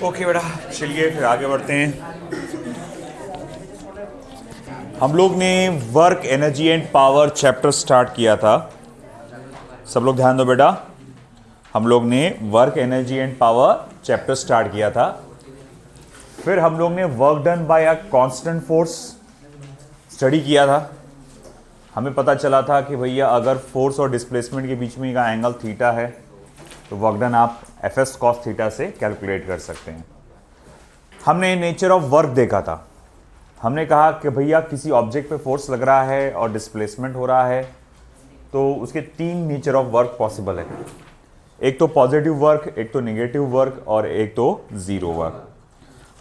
Okay बेटा, चलिए फिर आगे बढ़ते हैं। हम लोग ने work energy and power chapter start किया था। सब लोग ध्यान दो बेटा, हम लोग ने work energy and power chapter start किया था। फिर हम लोग ने work done by a constant force study किया था। हमें पता चला था कि भैया अगर फोर्स और डिस्प्लेसमेंट के बीच में का एंगल थीटा है तो वर्क डन आप एफ एस कॉस थीटा से कैलकुलेट कर सकते हैं। हमने नेचर ऑफ वर्क देखा था। हमने कहा कि भैया किसी ऑब्जेक्ट पे फोर्स लग रहा है और डिस्प्लेसमेंट हो रहा है तो उसके तीन नेचर ऑफ वर्क पॉसिबल है। एक तो पॉजिटिव वर्क, एक तो नेगेटिव वर्क और एक तो जीरो वर्क।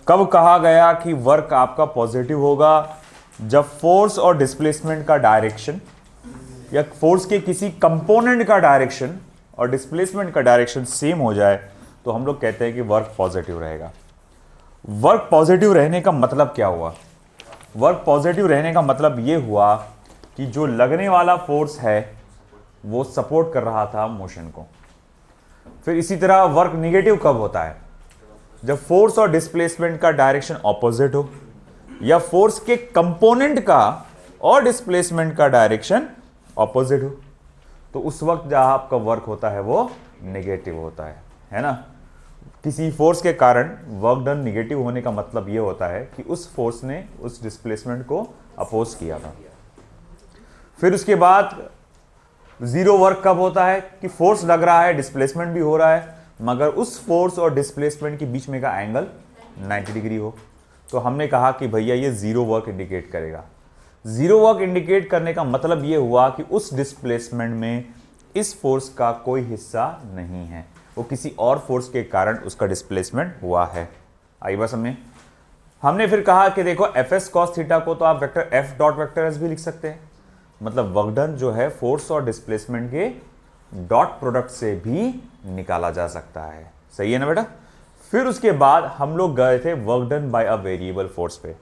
कब कहा गया कि वर्क आपका पॉजिटिव होगा? जब फोर्स और डिस्प्लेसमेंट का डायरेक्शन या फोर्स के किसी कंपोनेंट का डायरेक्शन और डिस्प्लेसमेंट का डायरेक्शन सेम हो जाए तो हम लोग कहते हैं कि वर्क पॉजिटिव रहेगा। वर्क पॉजिटिव रहने का मतलब क्या हुआ? वर्क पॉजिटिव रहने का मतलब यह हुआ कि जो लगने वाला फोर्स है वो सपोर्ट कर रहा था मोशन को। फिर इसी तरह वर्क निगेटिव कब होता है? जब फोर्स और डिस्प्लेसमेंट का डायरेक्शन ऑपोजिट हो या फोर्स के कंपोनेंट का और डिस्प्लेसमेंट का डायरेक्शन ऑपोजिट हो, तो उस वक्त जहां आपका वर्क होता है वो नेगेटिव होता है ना। किसी फोर्स के कारण वर्क डन नेगेटिव होने का मतलब यह होता है कि उस फोर्स ने उस डिस्प्लेसमेंट को अपोज किया था। फिर उसके बाद जीरो वर्क कब होता है? कि फोर्स लग रहा है, डिस्प्लेसमेंट भी हो रहा है, मगर उस फोर्स और डिस्प्लेसमेंट के बीच में का एंगल 90 डिग्री हो। तो हमने कहा कि भैया ये जीरो वर्क इंडिकेट करेगा। जीरो वर्क इंडिकेट करने का मतलब यह हुआ कि उस डिस्प्लेसमेंट में इस फोर्स का कोई हिस्सा नहीं है, वो किसी और फोर्स के कारण उसका डिस्प्लेसमेंट हुआ है। आई बात समझ में? हमने फिर कहा कि देखो एफ एस कॉस थीटा को तो आप vector F dot vector S भी लिख सकते हैं। मतलब वर्क डन जो है फोर्स और डिस्प्लेसमेंट के डॉट प्रोडक्ट से भी निकाला जा सकता है। सही है ना बेटा? फिर उसके बाद हम लोग गए थे work done by a variable force पे।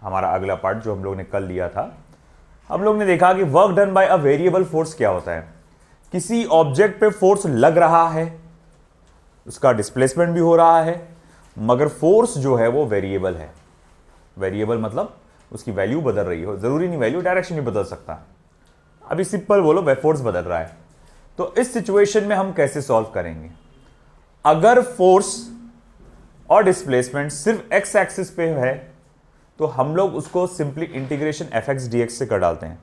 हमारा अगला पार्ट जो हम लोग ने कल लिया था, हम लोग ने देखा कि work done by a variable force क्या होता है। किसी ऑब्जेक्ट पे फोर्स लग रहा है, उसका डिस्प्लेसमेंट भी हो रहा है, मगर फोर्स जो है वो वेरिएबल है। वेरिएबल मतलब उसकी वैल्यू बदल रही हो, जरूरी नहीं वैल्यू, डायरेक्शन नहीं बदल सकता। अभी सिंपल बोलो, वह फोर्स बदल रहा है। तो इस सिचुएशन में हम कैसे सॉल्व करेंगे? अगर फोर्स और डिस्प्लेसमेंट सिर्फ एक्स एक्सिस पे है तो हम लोग उसको simply integration F X D x से कर डालते हैं।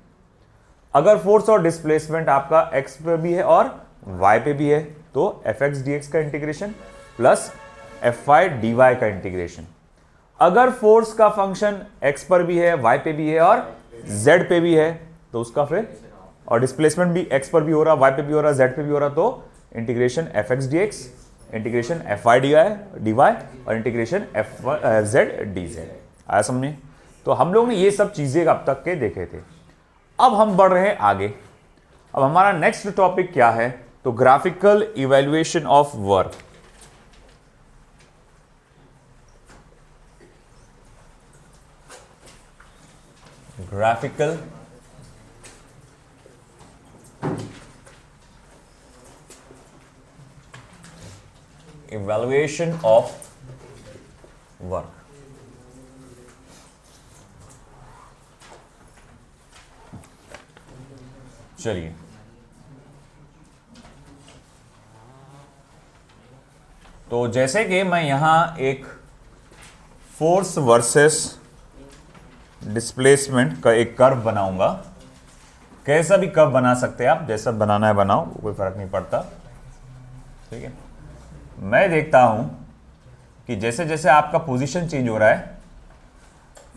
अगर फोर्स और डिस्प्लेसमेंट आपका एक्स पे भी है और वाई पे भी है तो एफ एक्स डी एक्स का integration plus F Y D Y का इंटीग्रेशन। अगर फोर्स का फंक्शन एक्स पर भी है, वाई पे भी है और जेड पे भी है तो उसका फिर, और डिस्प्लेसमेंट भी एक्स पर भी हो रहा, वाई पे भी हो रहा, जेड पे भी हो रहा, तो integration F X D X, integration F Y D Y और integration F Z D Z. आया समझे? तो हम लोग ने ये सब चीजें अब तक के देखे थे। अब हम बढ़ रहे हैं आगे। अब हमारा नेक्स्ट टॉपिक क्या है? तो graphical evaluation of work. Graphical evaluation of work. चलिए, तो जैसे कि मैं यहां एक फोर्स वर्सेस डिस्प्लेसमेंट का एक कर्व बनाऊंगा। कैसा भी कर्व बना सकते हैं आप, जैसा बनाना है बनाओ, कोई फर्क नहीं पड़ता। ठीक है, मैं देखता हूं कि जैसे जैसे आपका पोजीशन चेंज हो रहा है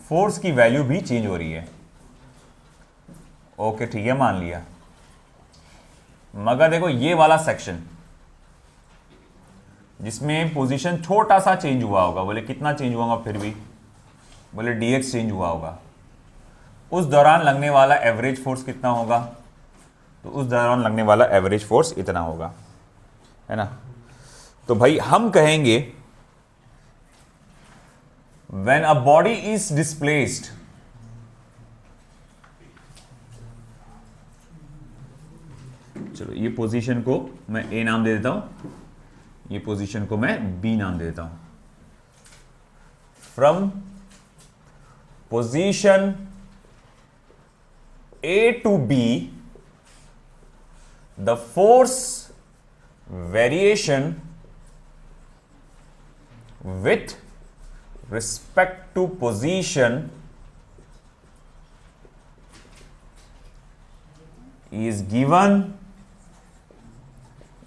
फोर्स की वैल्यू भी चेंज हो रही है। ओके ठीक है, मान लिया। मगर देखो ये वाला सेक्शन जिसमें पोजीशन छोटा सा चेंज हुआ होगा, बोले कितना चेंज हुआ होगा, फिर भी बोले dx चेंज हुआ होगा, उस दौरान लगने वाला एवरेज फोर्स कितना होगा? तो उस दौरान लगने वाला एवरेज फोर्स इतना होगा, है ना। तो भाई हम कहेंगे when a body is displaced, चलो ये पोजीशन को मैं ए नाम दे देता हूं, ये पोजीशन को मैं बी नाम दे देता हूं। from position A to B, the force variation with respect to position is given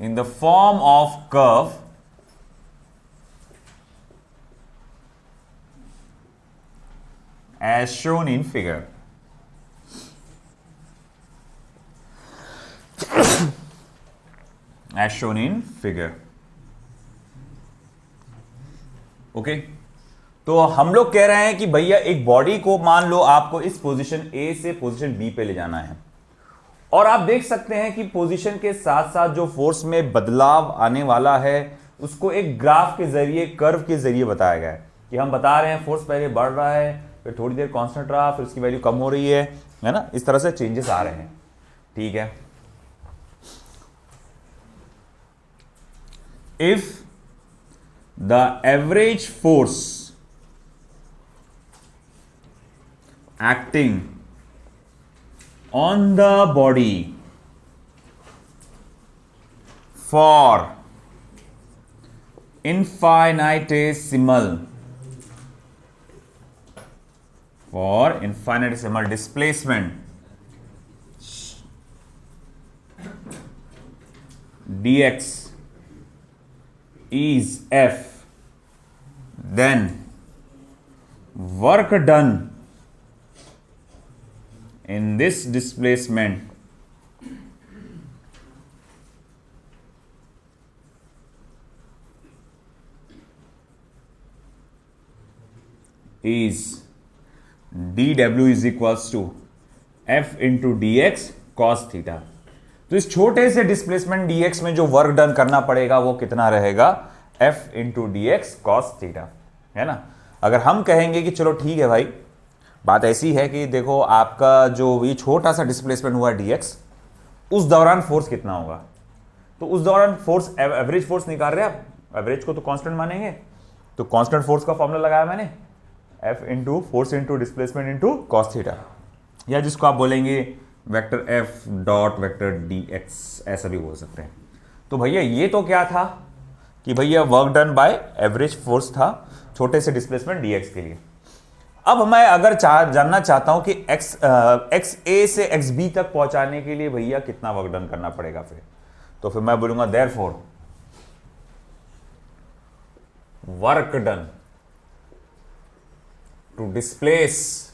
in the form of curve as shown in figure. As shown in figure. Okay तो हम लोग कह रहे हैं कि भैया एक बॉडी को मान लो आपको इस पोजीशन ए से पोजीशन बी पे ले जाना है, और आप देख सकते हैं कि पोजीशन के साथ साथ जो फोर्स में बदलाव आने वाला है उसको एक ग्राफ के जरिए, कर्व के जरिए बताया गया है कि हम बता रहे हैं फोर्स पहले बढ़ रहा है, फिर थोड़ी देर कांस्टेंट रहा, फिर उसकी वैल्यू कम हो रही है ना, इस तरह से चेंजेस आ रहे हैं। ठीक है, if the average force acting on the body for infinitesimal displacement dx is F, then work done in this displacement is dW is equals to F into dx cos theta। तो इस छोटे से displacement dx में जो work done करना पड़ेगा वो कितना रहेगा, f into D x cos theta, है ना। अगर हम कहेंगे कि चलो ठीक है भाई, बात ऐसी है कि देखो आपका जो ये छोटा सा डिस्प्लेसमेंट हुआ dx, उस दौरान फोर्स कितना होगा, तो उस दौरान फोर्स एवरेज फोर्स निकाल रहे हैं आप, एवरेज को तो कांस्टेंट मानेंगे, तो कांस्टेंट फोर्स का फॉर्मूला लगाया मैंने, f into force into displacement into cos theta, या जिसको आप बोलेंगे vector F dot vector D x, ऐसा भी बोल सकते हैं। तो भैया ये तो क्या था कि भैया work done by average force था छोटे से डिस्प्लेसमेंट डी एक्स के लिए। अब मैं अगर जानना चाहता हूं कि एक्स ए से एक्स बी तक पहुंचाने के लिए भैया कितना वर्क डन करना पड़ेगा, तो फिर मैं बोलूंगा therefore work done to displace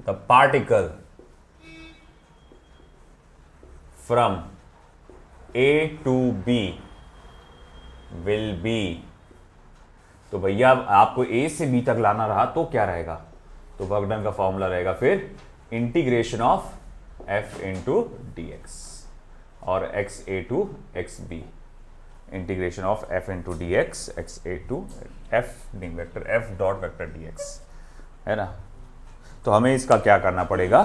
the particle from A to B will be, तो भैया आपको A से B तक लाना रहा तो क्या रहेगा, तो वर्क डन का फॉर्मूला रहेगा फिर integration of F into D X और X A to X B, integration of F into D X X A to F D vector F dot vector D X, है ना। तो हमें इसका क्या करना पड़ेगा,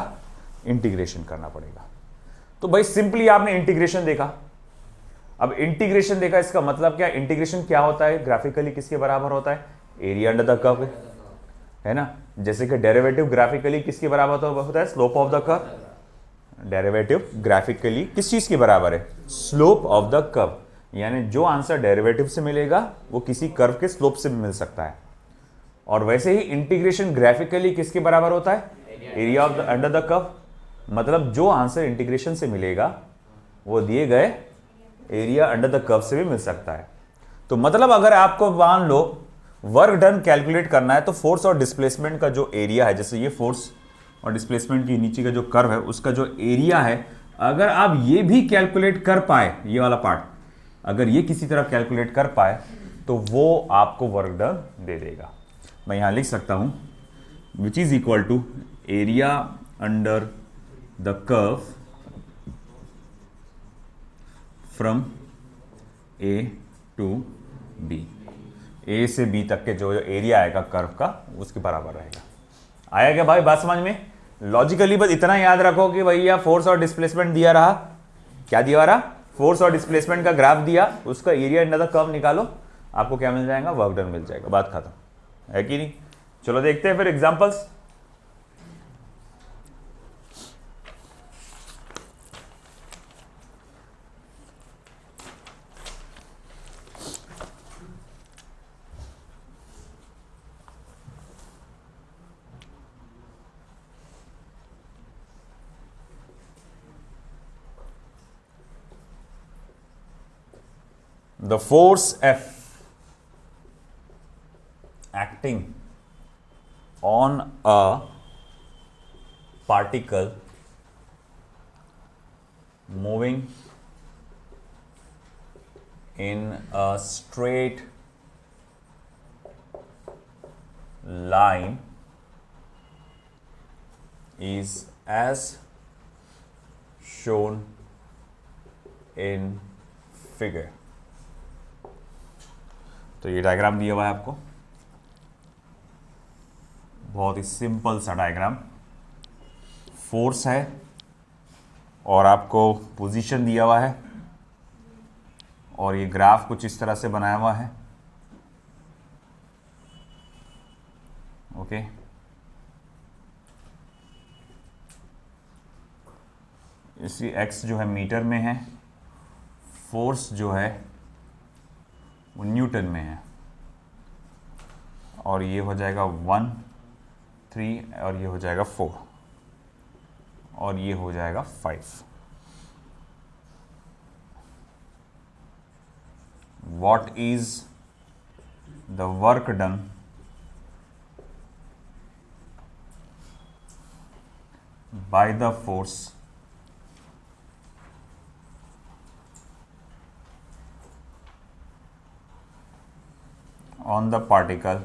इंटीग्रेशन करना पड़ेगा। तो भाई सिंपली आपने इंटीग्रेशन देखा, अब इंटीग्रेशन देखा इसका मतलब क्या, इंटीग्रेशन क्या होता है, ग्राफिकली किसके बराबर होता है, एरिया अंडर द कर्व, है ना। जैसे कि डेरिवेटिव ग्राफिकली किसके बराबर होता है, slope of the curve. Derivative graphically किस चीज के बराबर है, स्लोप ऑफ द कर्व, यानी जो आंसर डेरिवेटिव से मिलेगा वो किसी कर्व के स्लोप से भी मिल सकता है। और वैसे ही इंटीग्रेशन ग्राफिकली किसके बराबर होता है, area of the under the curve, मतलब जो आंसर इंटीग्रेशन से मिलेगा वो दिए गए एरिया अंडर द कर्व से भी मिल सकता है। तो मतलब अगर आपको मान लो वर्क डन कैलकुलेट करना है तो फोर्स और डिस्प्लेसमेंट का जो एरिया है, जैसे ये फोर्स और डिस्प्लेसमेंट की नीचे का जो कर्व है उसका जो एरिया है, अगर आप ये भी कैलकुलेट कर पाए, ये वाला पार्ट अगर ये किसी तरह कैलकुलेट कर पाए तो वो आपको वर्क डन दे देगा। मैं यहां लिख सकता हूं which is equal to area under the curve from A to B, A से बी तक के जो एरिया आएगा कर्व का उसके बराबर रहेगा। आया क्या भाई बात समझ में? लॉजिकली बस इतना याद रखो कि भैया फोर्स और डिस्प्लेसमेंट दिया रहा, क्या दिया रहा, फोर्स और डिस्प्लेसमेंट का ग्राफ दिया, उसका एरिया अंडर द कर्व निकालो, आपको क्या मिल जाएगा, वर्क डन मिल जाएगा, बात खत्म है कि नहीं। चलो देखते हैं फिर examples. The force F acting on a particle moving in a straight line is as shown in figure। तो ये डायग्राम दिया हुआ है आपको, बहुत ही सिंपल सा डायग्राम। फोर्स है और आपको पोजीशन दिया हुआ है और ये ग्राफ कुछ इस तरह से बनाया हुआ है। ओके, इसी एक्स जो है मीटर में है, फोर्स जो है वो न्यूटन में है, और ये हो जाएगा 1, 3 और ये हो जाएगा 4 और ये हो जाएगा 5। What is the work done by the force on the particle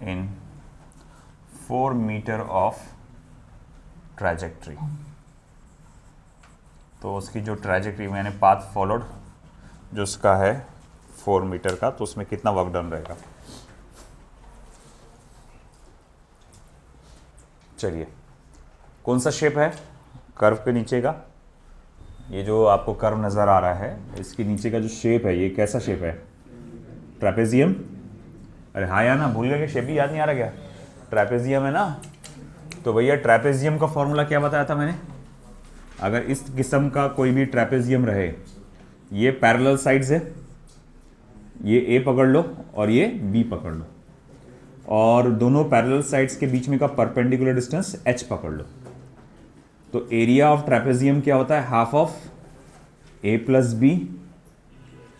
in 4 meter of trajectory। तो उसकी जो ट्रैजेक्टरी मैंने पाथ फॉलोड जो उसका है 4 मीटर का, तो उसमें कितना वर्क डन रहेगा। चलिए, कौन सा शेप है कर्व के नीचे का, ये जो आपको कर्व नज़र आ रहा है इसके नीचे का जो शेप है ये कैसा शेप है, ट्रेपेजियम। अरे हाँ या ना, भूल गए कि शेप ही याद नहीं आ रहा क्या, ट्रेपेजियम है ना। तो भैया ट्रेपेजियम का फॉर्मूला क्या बताया था मैंने, अगर इस किस्म का कोई भी ट्रेपेजियम रहे, ये पैरेलल साइड्स है, ये ए पकड़ लो और ये बी पकड़ लो, और दोनों पैरेलल साइड्स के बीच में का परपेंडिकुलर डिस्टेंस h पकड़ लो। तो एरिया ऑफ ट्रेपेजियम क्या होता है, half of a plus B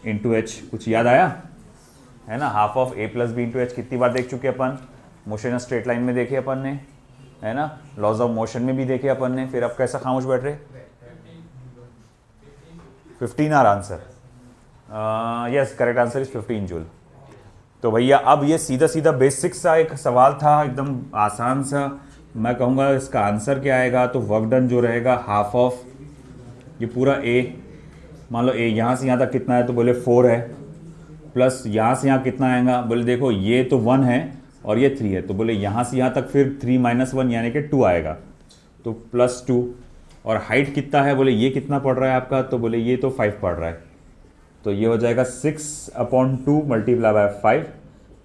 into H. कुछ याद आया है ना, half of a plus B into H कितनी बार देख चुके अपन, मोशन स्ट्रेट लाइन में देखे अपन ने, है ना, लॉज ऑफ मोशन में भी देखे अपन ने। फिर अब कैसा खामोश बैठ रहे, 15 are answer, yes correct answer is 15 joule. तो भैया अब ये सीधा सीधा बेसिक सा एक सवाल था, एकदम आसान सा। मैं कहूँगा इसका आंसर क्या आएगा, तो वर्क डन जो रहेगा हाफ ऑफ ये पूरा ए, मान लो ए यहाँ से यहाँ तक कितना है, तो बोले 4 है, प्लस यहाँ से यहाँ कितना आएगा, बोले देखो ये तो 1 है और ये 3 है, तो बोले यहाँ से यहाँ तक फिर 3 - 1 यानी कि 2 आएगा, तो +2। और हाइट कितना है, बोले ये कितना पड़ रहा है आपका, तो बोले ये तो 5 पड़ रहा है, तो ये हो जाएगा 6/2 मल्टीप्लाई बाय 5,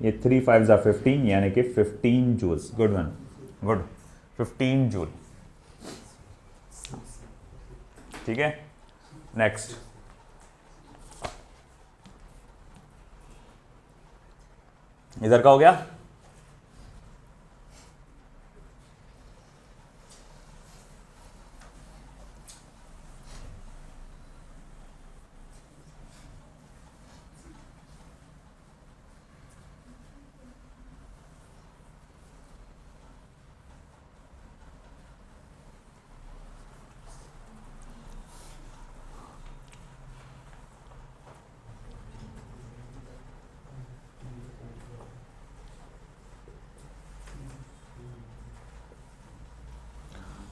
ये 3 5 ज़ा 15 यानी कि 15 joules. Good one, good, 15 joule. ठीक है, नेक्स्ट इधर का हो गया।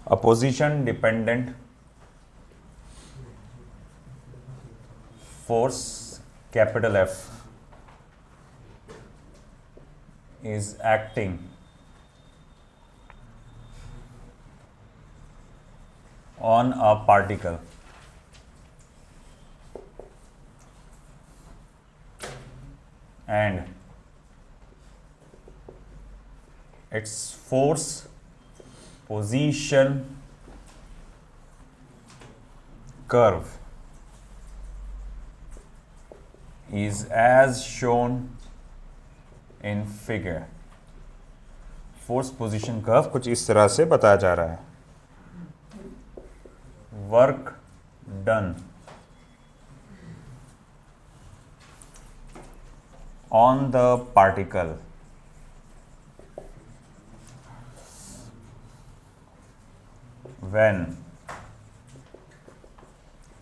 A position dependent force capital F is acting on a particle and its force position curve is as shown in figure. Force position curve कुछ इस तरह से बताया जा रहा है. Work done on the particle when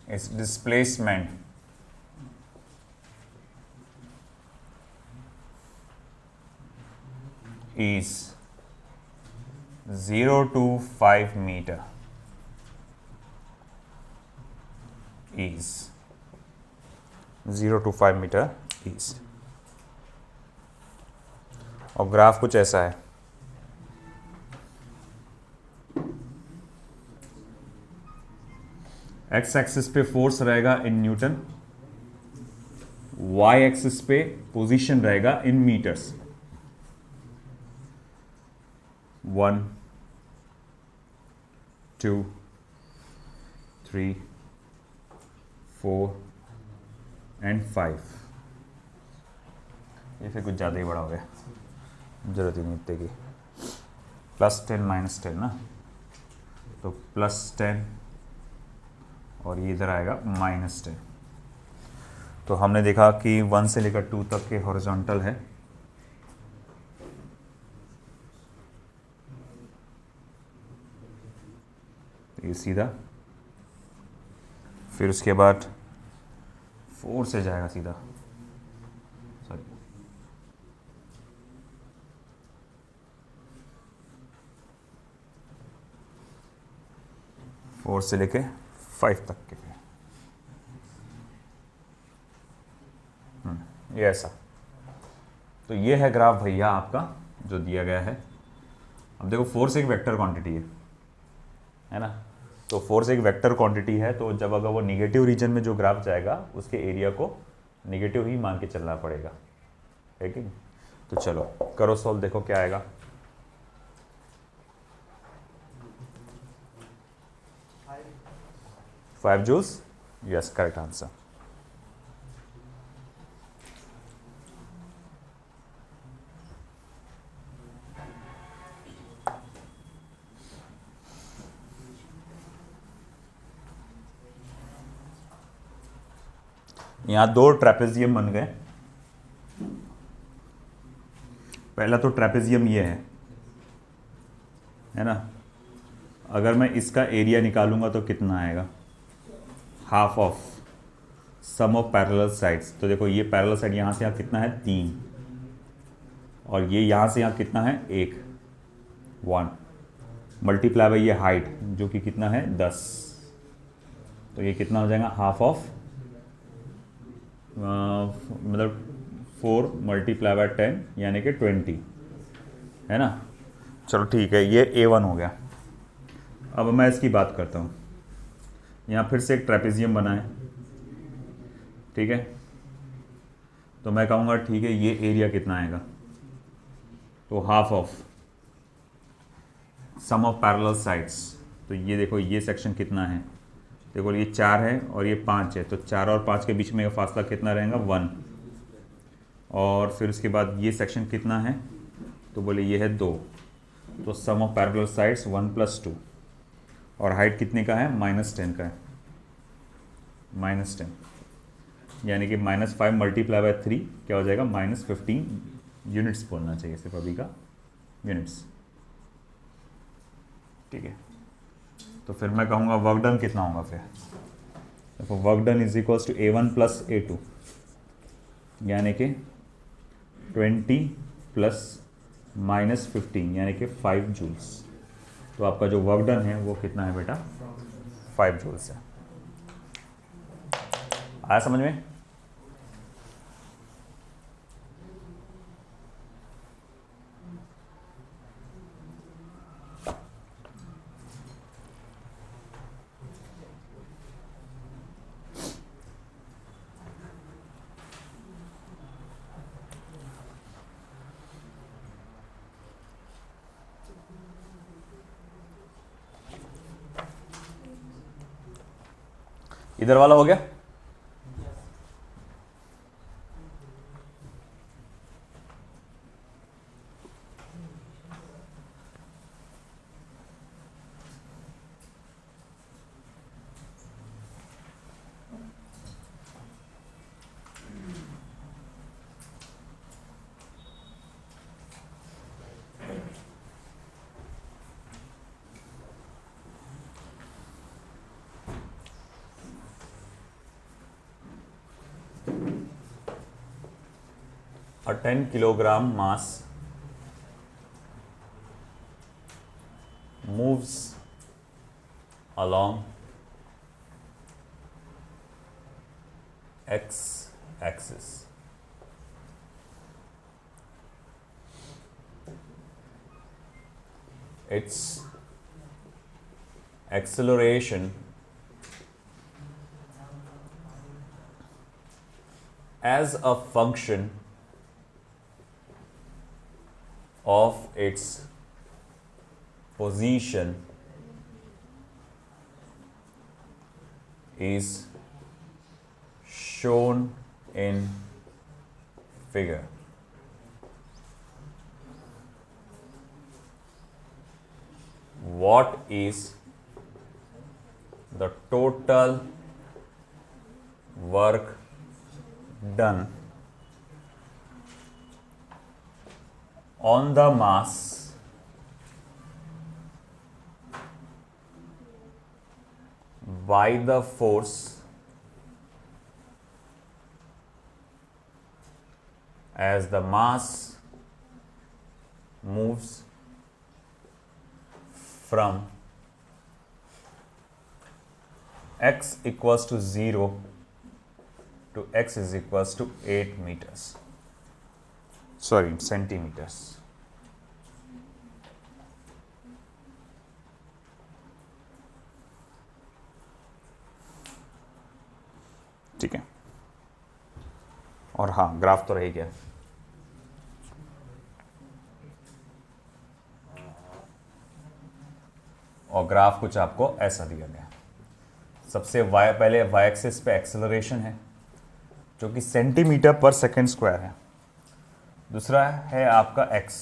its displacement is 0 to 5 meter is 0 to 5 meter is. और graph कुछ ऐसा है. एक्स एक्सिस पे फोर्स रहेगा इन न्यूटन, वाई एक्सिस पे पोजीशन रहेगा इन मीटर्स. 1 2 3 4 एंड 5. ये फिर कुछ ज़्यादा ही बड़ा हो गया, जरूरत ही नहीं इतने की. +10 -10 ना, तो +10 और ये इधर आएगा -10. तो हमने देखा कि 1 से लेकर 2 तक के हॉरिजॉन्टल है. ये सीधा, फिर उसके बाद 4 से जाएगा सीधा, सॉरी 4 से लेके 5 तक के. ये ऐसा. तो ये है ग्राफ भैया आपका जो दिया गया है. अब देखो फोर्स एक वेक्टर क्वांटिटी है ना. तो फोर्स एक वेक्टर क्वांटिटी है, तो जब अगर वो निगेटिव रीजन में जो ग्राफ जाएगा उसके एरिया को निगेटिव ही मान के चलना पड़ेगा, है कि. तो चलो करो सॉल्व, देखो क्या आएगा. Five joules, yes correct answer. यहाँ 2 ट्रेपेजियम बन गए. पहला तो ट्रेपेजियम ये है ना. अगर मैं इसका एरिया निकालूंगा तो कितना आएगा, half of sum of parallel sides. तो देखो ये पैरेलल साइड यहाँ से यहाँ कितना है 3, और ये यहाँ से यहाँ कितना है 1 मल्टीप्लाई बाई ये हाइट जो कि कितना है 10. तो ये कितना हो जाएगा हाफ ऑफ मतलब 4 मल्टीप्लाई बाय 10 यानी कि 20 है ना. चलो ठीक है, ये A1 हो गया. अब मैं इसकी बात करता हूँ. यहाँ फिर से एक ट्रेपेजियम बना है, ठीक है. तो मैं कहूँगा ठीक है ये एरिया कितना आएगा, तो half of sum of parallel sides. तो ये देखो ये सेक्शन कितना है, देखो ये 4 है और ये 5 है, तो 4 और 5 के बीच में का फासला कितना रहेगा 1. और फिर उसके बाद ये सेक्शन कितना है, तो बोले ये है 2. तो सम ऑफ पैरेलल साइड्स 1 + 2, और हाइट कितने का है -10 का है, -10 यानी कि -5 मल्टीप्लाई बाय 3 क्या हो जाएगा -15 यूनिट्स बोलना चाहिए सिर्फ अभी का, यूनिट्स. ठीक है. तो फिर मैं कहूँगा वर्क डन कितना होगा फिर. देखो work done is equals to A1 + A2 यानी कि 20 + -15 यानी कि 5 जूल्स. तो आपका जो वर्क डन है वो कितना है बेटा 5 जूल्स है. आया समझ में. इधर वाला हो गया। A 10 kilogram mass moves along x axis. Its acceleration as a function of its position is shown in figure. What is the total work done on the mass by the force as the mass moves from x equals to 0 to x is equals to 8 meters. Sorry, centimeters. ठीक है, और हाँ graph तो रह गया। और graph कुछ आपको ऐसा दिया गया। सबसे पहले वाई एक्सिस पे एक्सेलरेशन है जो कि सेंटीमीटर पर सेकेंड स्क्वायर है। दूसरा है आपका x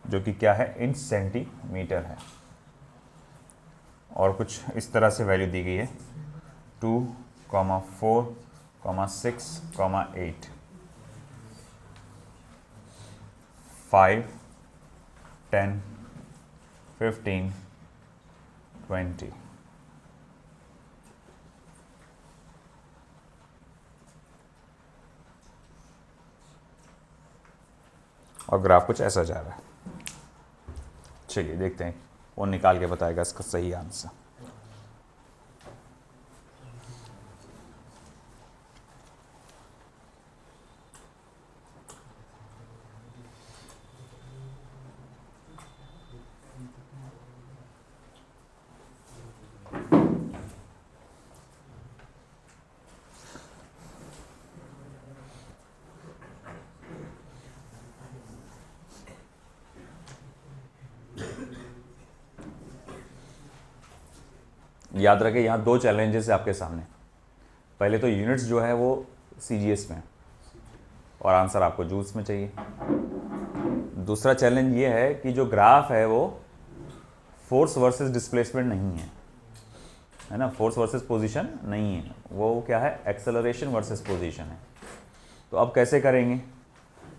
जो कि क्या है, इन सेंटीमीटर है। और कुछ इस तरह से वैल्यू दी गई है 2, 4, 6, 8, 5, 10, 15, 20। और ग्राफ कुछ ऐसा जा रहा है। चलिए देखते हैं वो निकाल के बताएगा इसका सही आंसर। याद रखें यहाँ दो चैलेंजेस है आपके सामने। पहले तो यूनिट्स जो है वो सीजीएस में और आंसर आपको जूल्स में चाहिए। दूसरा चैलेंज ये है कि जो ग्राफ है वो फोर्स वर्सेस डिस्प्लेसमेंट नहीं है ना, फोर्स वर्सेस पोजीशन नहीं है, वो क्या है, एक्सेलरेशन वर्सेस पोजीशन है। तो अब कैसे करेंगे,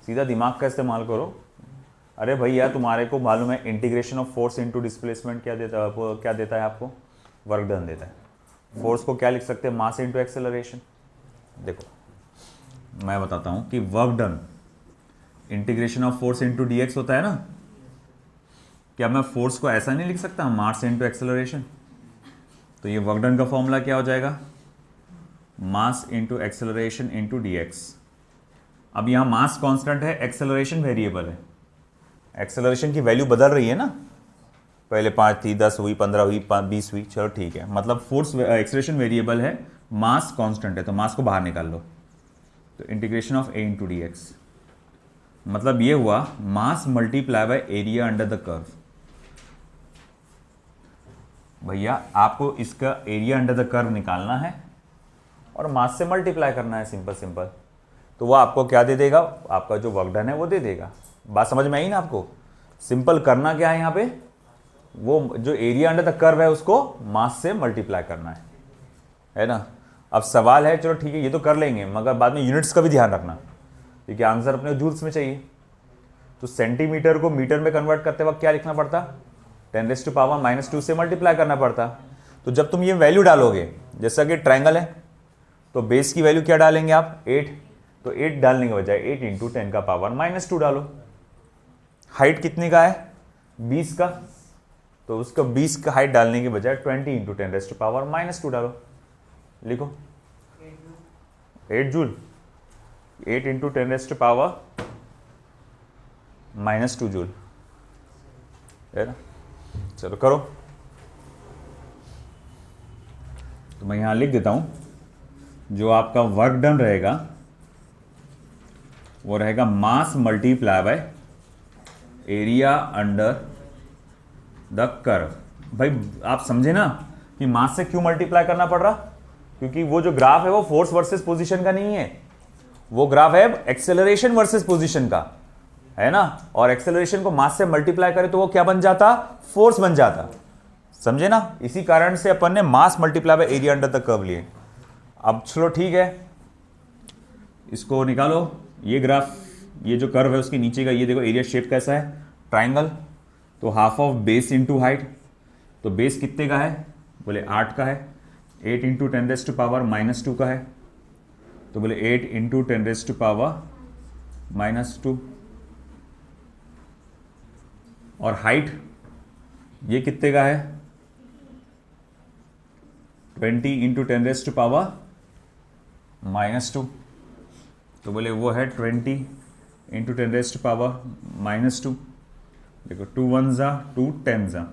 सीधा दिमाग का इस्तेमाल करो। अरे भैया तुम्हारे को मालूम है integration of force into displacement क्या देता है आपको, वर्क डन देता है। फोर्स को क्या लिख सकते हैं, मास इनटू एक्सेलरेशन। देखो मैं बताता हूं कि work done integration of force into DX होता है ना। क्या मैं फोर्स को ऐसा नहीं लिख सकता, मास इनटू एक्सेलरेशन? तो ये वर्क डन का फॉर्मूला क्या हो जाएगा, mass into acceleration into DX. अब यहां मास कांस्टेंट है, एक्सेलरेशन वेरिएबल है। एक्सेलरेशन की वैल्यू बदल रही है ना, पहले 5 थी, 10 हुई, 15 हुई, 20 हुई, चलो ठीक है। मतलब फोर्स एक्सेलरेशन वेरिएबल है, मास कांस्टेंट है, तो मास को बाहर निकाल लो। तो integration of A into D x, मतलब ये हुआ मास multiply by area under the curve. भैया आपको इसका एरिया अंडर द कर्व निकालना है और मास से मल्टीप्लाई करना है, सिंपल सिंपल। तो वो आपको क्या दे देगा, आपका जो वर्क डन है वो दे देगा। बात समझ में आई ना आपको? सिंपल करना क्या है यहाँ पे, वो जो एरिया अंडर द कर्व है उसको मास से मल्टीप्लाई करना है ना। अब सवाल है, चलो ठीक है ये तो कर लेंगे, मगर बाद में यूनिट्स का भी ध्यान रखना, क्योंकि आंसर अपने जूल्स में चाहिए। तो सेंटीमीटर को मीटर में कन्वर्ट करते वक्त क्या लिखना पड़ता, 10⁻⁻² से मल्टीप्लाई करना पड़ता। तो जब तुम ये वैल्यू डालोगे, जैसा कि ट्रायंगल है तो बेस की वैल्यू क्या डालेंगे आप, 8। तो 8 डालने के बजाय 8 × 10⁻⁻² डालो। हाइट कितने का है, 20 का, तो उसका 20 का हाइट डालने के बजाय 20 × 10⁻⁻² डालो। लिखो 8 जूल, 8 × 10⁻⁻² जूल, है ना। चलो करो, तो मैं यहां लिख देता हूं, जो आपका वर्क डन रहेगा वो रहेगा मास multiply by area under the curve. भाई आप समझे ना कि मास से क्यों मल्टीप्लाई करना पड़ रहा, क्योंकि वो जो ग्राफ है वो फोर्स वर्सेस पोजीशन का नहीं है, वो ग्राफ है एक्सेलरेशन वर्सेस पोजीशन का, है ना। और एक्सेलरेशन को मास से मल्टीप्लाई करें तो वो क्या बन जाता, फोर्स बन जाता, समझे ना। इसी कारण से अपन ने मास multiply by area under the curve लिए। अब चलो ठीक है, इसको निकालो, ये ग्राफ, ये जो कर्व है उसके नीचे का ये देखो एरिया शेप कैसा है, ट्राइंगल। तो half of base into height, तो बेस कितने का है, बोले 8 का है। 8 × 10⁻⁻² का है, तो बोले 8 × 10⁻⁻²। और हाइट ये कितने का है, 20 × 10⁻⁻², तो बोले वो है 20 × 10⁻⁻²। देखो 2 1 2 10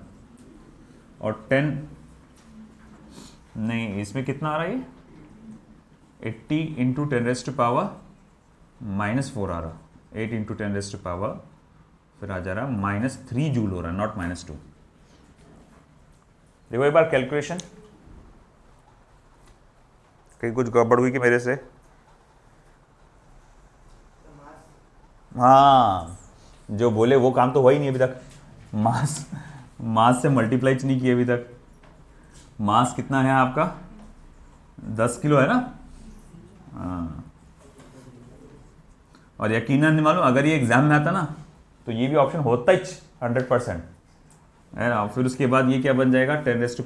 और 10 नहीं, इसमें कितना आ रहा है, 80 × 10⁻⁻4 आ रहा, 8 × 10⁻, फिर आ जा रहा -3 जूल हो रहा है, नॉट -2। देखो एक बार कैलकुलेशन, कहीं कुछ गड़बड़ हुई कि मेरे से, हाँ जो बोले वो काम तो हुआ ही नहीं अभी तक। मास से मल्टीप्लाई नहीं किया अभी तक। मास कितना है आपका, 10 किलो है ना। हाँ, और यकीनन नहीं मालूम, अगर ये एग्जाम में आता ना तो ये भी ऑप्शन होता ही 100%, है ना। फिर उसके बाद ये क्या बन जाएगा, 10⁻⁻²। जो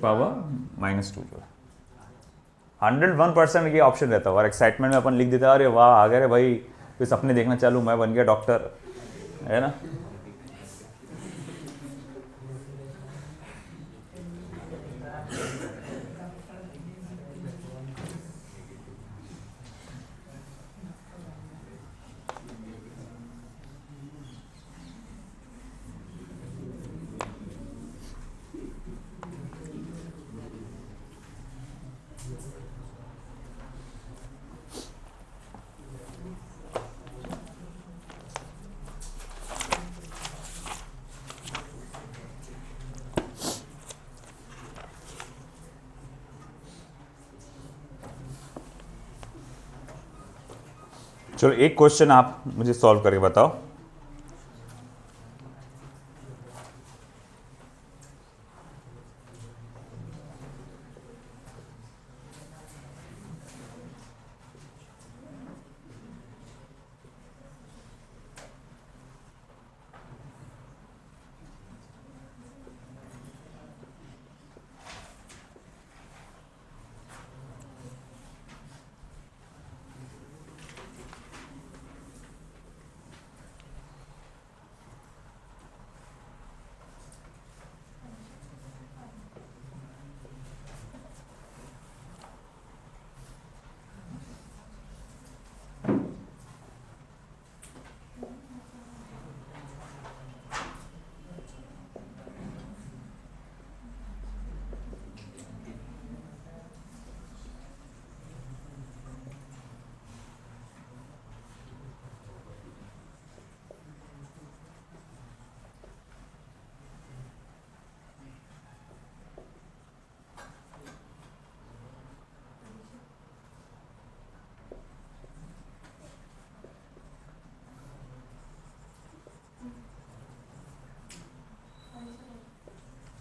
101% ये ऑप्शन रहता है। और एक्साइटमेंट में अपन लिख देता है, अरे वाह आ गए रे भाई, फिर सपने देखना चालू, मैं बन गया डॉक्टर, है ना। चलो एक क्वेश्चन आप मुझे सॉल्व करके बताओ।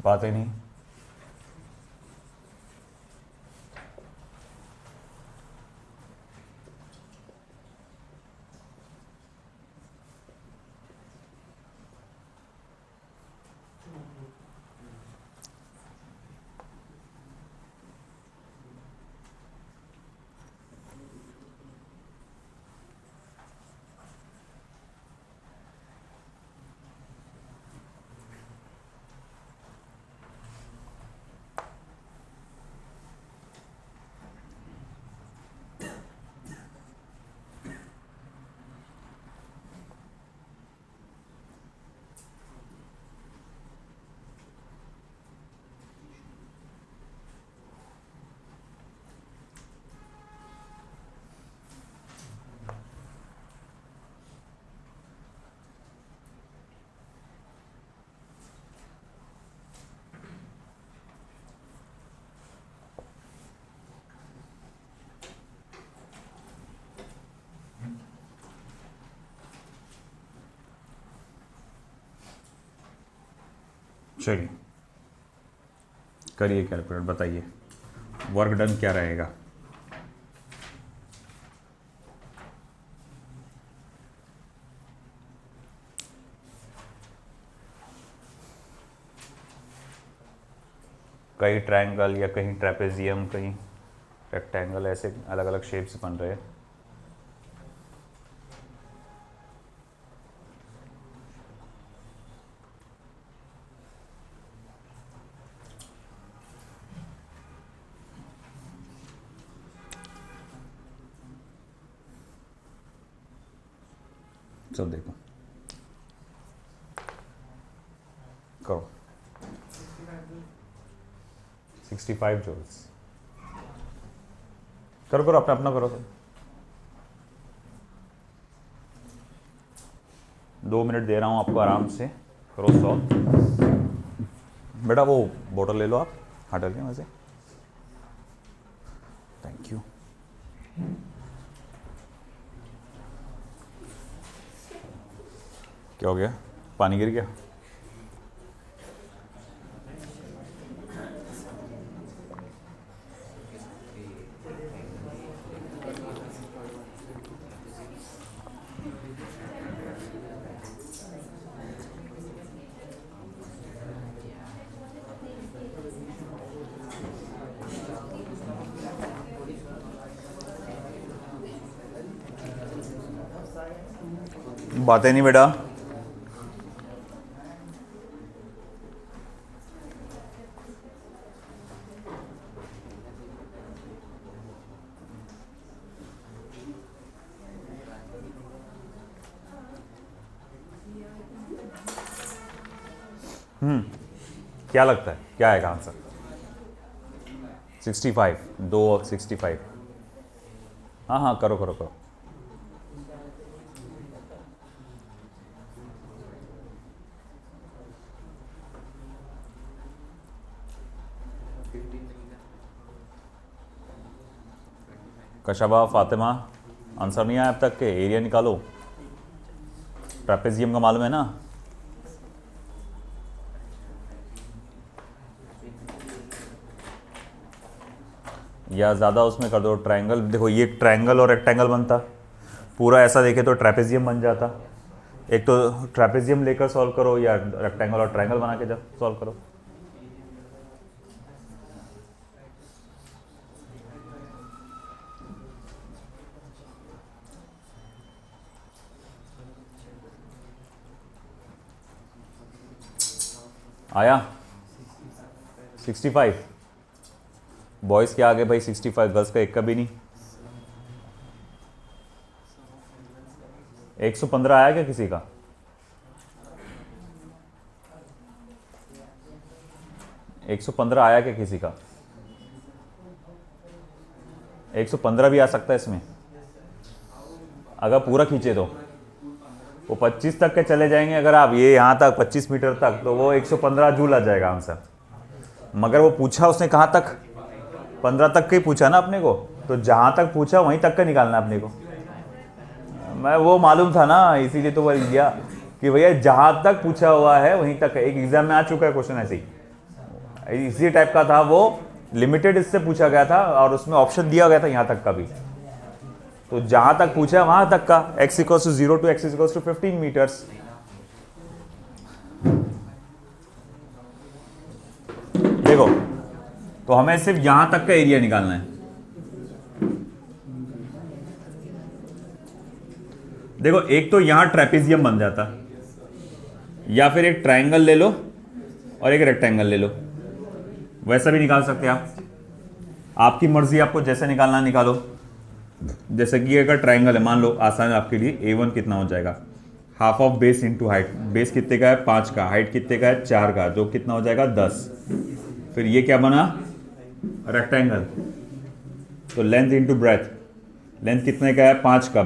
बात ही नहीं। चलिए करिए कैलकुलेट, बताइए वर्क डन क्या रहेगा। कहीं ट्रायंगल या कहीं ट्रेपेजियम, कहीं रेक्टेंगल, ऐसे अलग अलग शेप्स बन रहे हैं। सब देखो, करो 65 जूल्स। करो करो, अपना अपना करो। 2 मिनट दे रहा हूँ आपको, आराम से करो 100। बेटा वो बोतल ले लो आप, हटल के वैसे। Thank you. क्या हो गया, पानी गिर गया? बातें नहीं बेटा। क्या लगता है क्या आएगा आंसर? 65, 2 और 65। हाँ हाँ करो करो करो। कशबा, फातिमा, आंसर नहीं आया अब तक के? एरिया निकालो। ट्रेपेजियम का मालूम है ना? या ज़्यादा उसमें कर दो, ट्रायंगल। देखो ये ट्रायंगल और रेक्टेंगल बनता, पूरा ऐसा देखे तो ट्रेपेजियम बन जाता। एक तो ट्रेपेजियम लेकर सॉल्व करो, या रेक्टेंगल और ट्रायंगल बना के जब सॉल्व करो। आया 65। बॉयज़ के आगे भाई 65, गर्ल्स का एक का भी नहीं। 115 आया क्या किसी का? एक 115 आया क्या किसी का? 115 भी आ सकता है इसमें, अगर पूरा खींचे तो। वो 25 तक के चले जाएंगे अगर आप, ये यहाँ तक 25 मीटर तक, तो वो 115 जूल आ जाएगा आंसर। मगर वो पूछा उसने कहाँ तक? 15 तक का ही पूछा ना अपने को, तो जहाँ तक पूछा वहीं तक का निकालना अपने को। मैं वो मालूम था ना, इसीलिए तो बोल दिया कि भैया जहाँ तक पूछा हुआ है वहीं तक है। एक एग्जाम में आ चुका है क्वेश्चन ऐसे ही, इसी टाइप का था वो, लिमिटेड इससे पूछा गया था और उसमें ऑप्शन दिया गया था यहां तक का भी। तो जहां तक पूछा है वहां तक का, x equals to 0 to x equals to 15 metres. देखो, तो हमें सिर्फ यहां तक का एरिया निकालना है। देखो, एक तो यहां ट्रेपेजियम बन जाता, या फिर एक ट्रायंगल ले लो और एक रेक्टेंगल ले लो, वैसा भी निकाल सकते हैं आप, आपकी मर्जी, आपको जैसे निकालना निकालो। जैसे कि अगर ट्रायंगल है, मान लो आसान है आपके लिए, A1 कितना हो जाएगा, half of base into height. Base कितने का है 5 का, हाइट कितने का है 4 का, जो कितना हो जाएगा 10। फिर ये क्या बना, रेक्टेंगल। तो लेंथ इनटू ब्रेथ, लेंथ कितने का है 5 का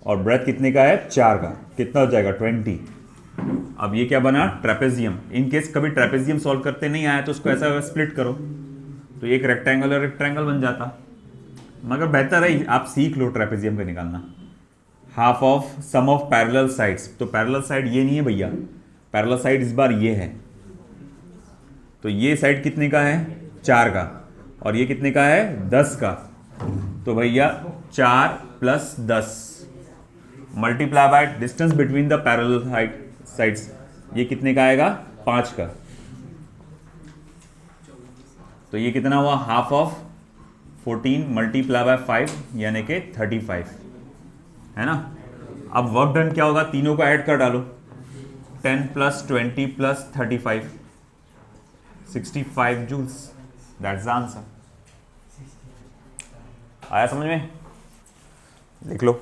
और ब्रेथ कितने का है 4 का, कितना हो जाएगा 20। अब ये क्या बना, ट्रेपेजियम। इन केस कभी ट्रेपेजियम सॉल्व करते नहीं आया तो उसको ऐसा स्प्लिट करो, तो एक रेक्टेंगल और एक ट्रायंगल बन जाता। मगर बेहतर है आप सीख लो ट्रेपेजियम का निकालना। Half of sum of parallel sides, तो पैरेलल साइड ये नहीं है भैया, पैरेलल साइड इस बार ये है। तो ये साइड कितने का है 4 का और ये कितने का है 10 का। तो भैया 4 + 10 multiply by distance between the parallel height sides, ये कितने का आएगा 5 का। तो ये कितना हुआ, हाफ ऑफ 14 मल्टीप्लाई बाय 5 यानी कि 35, है ना। अब वर्क डन क्या होगा, तीनों को ऐड कर डालो, 10 + 20 + 35, 65 जूल्स, दैट्स द आंसर। आया समझ में, लिख लो।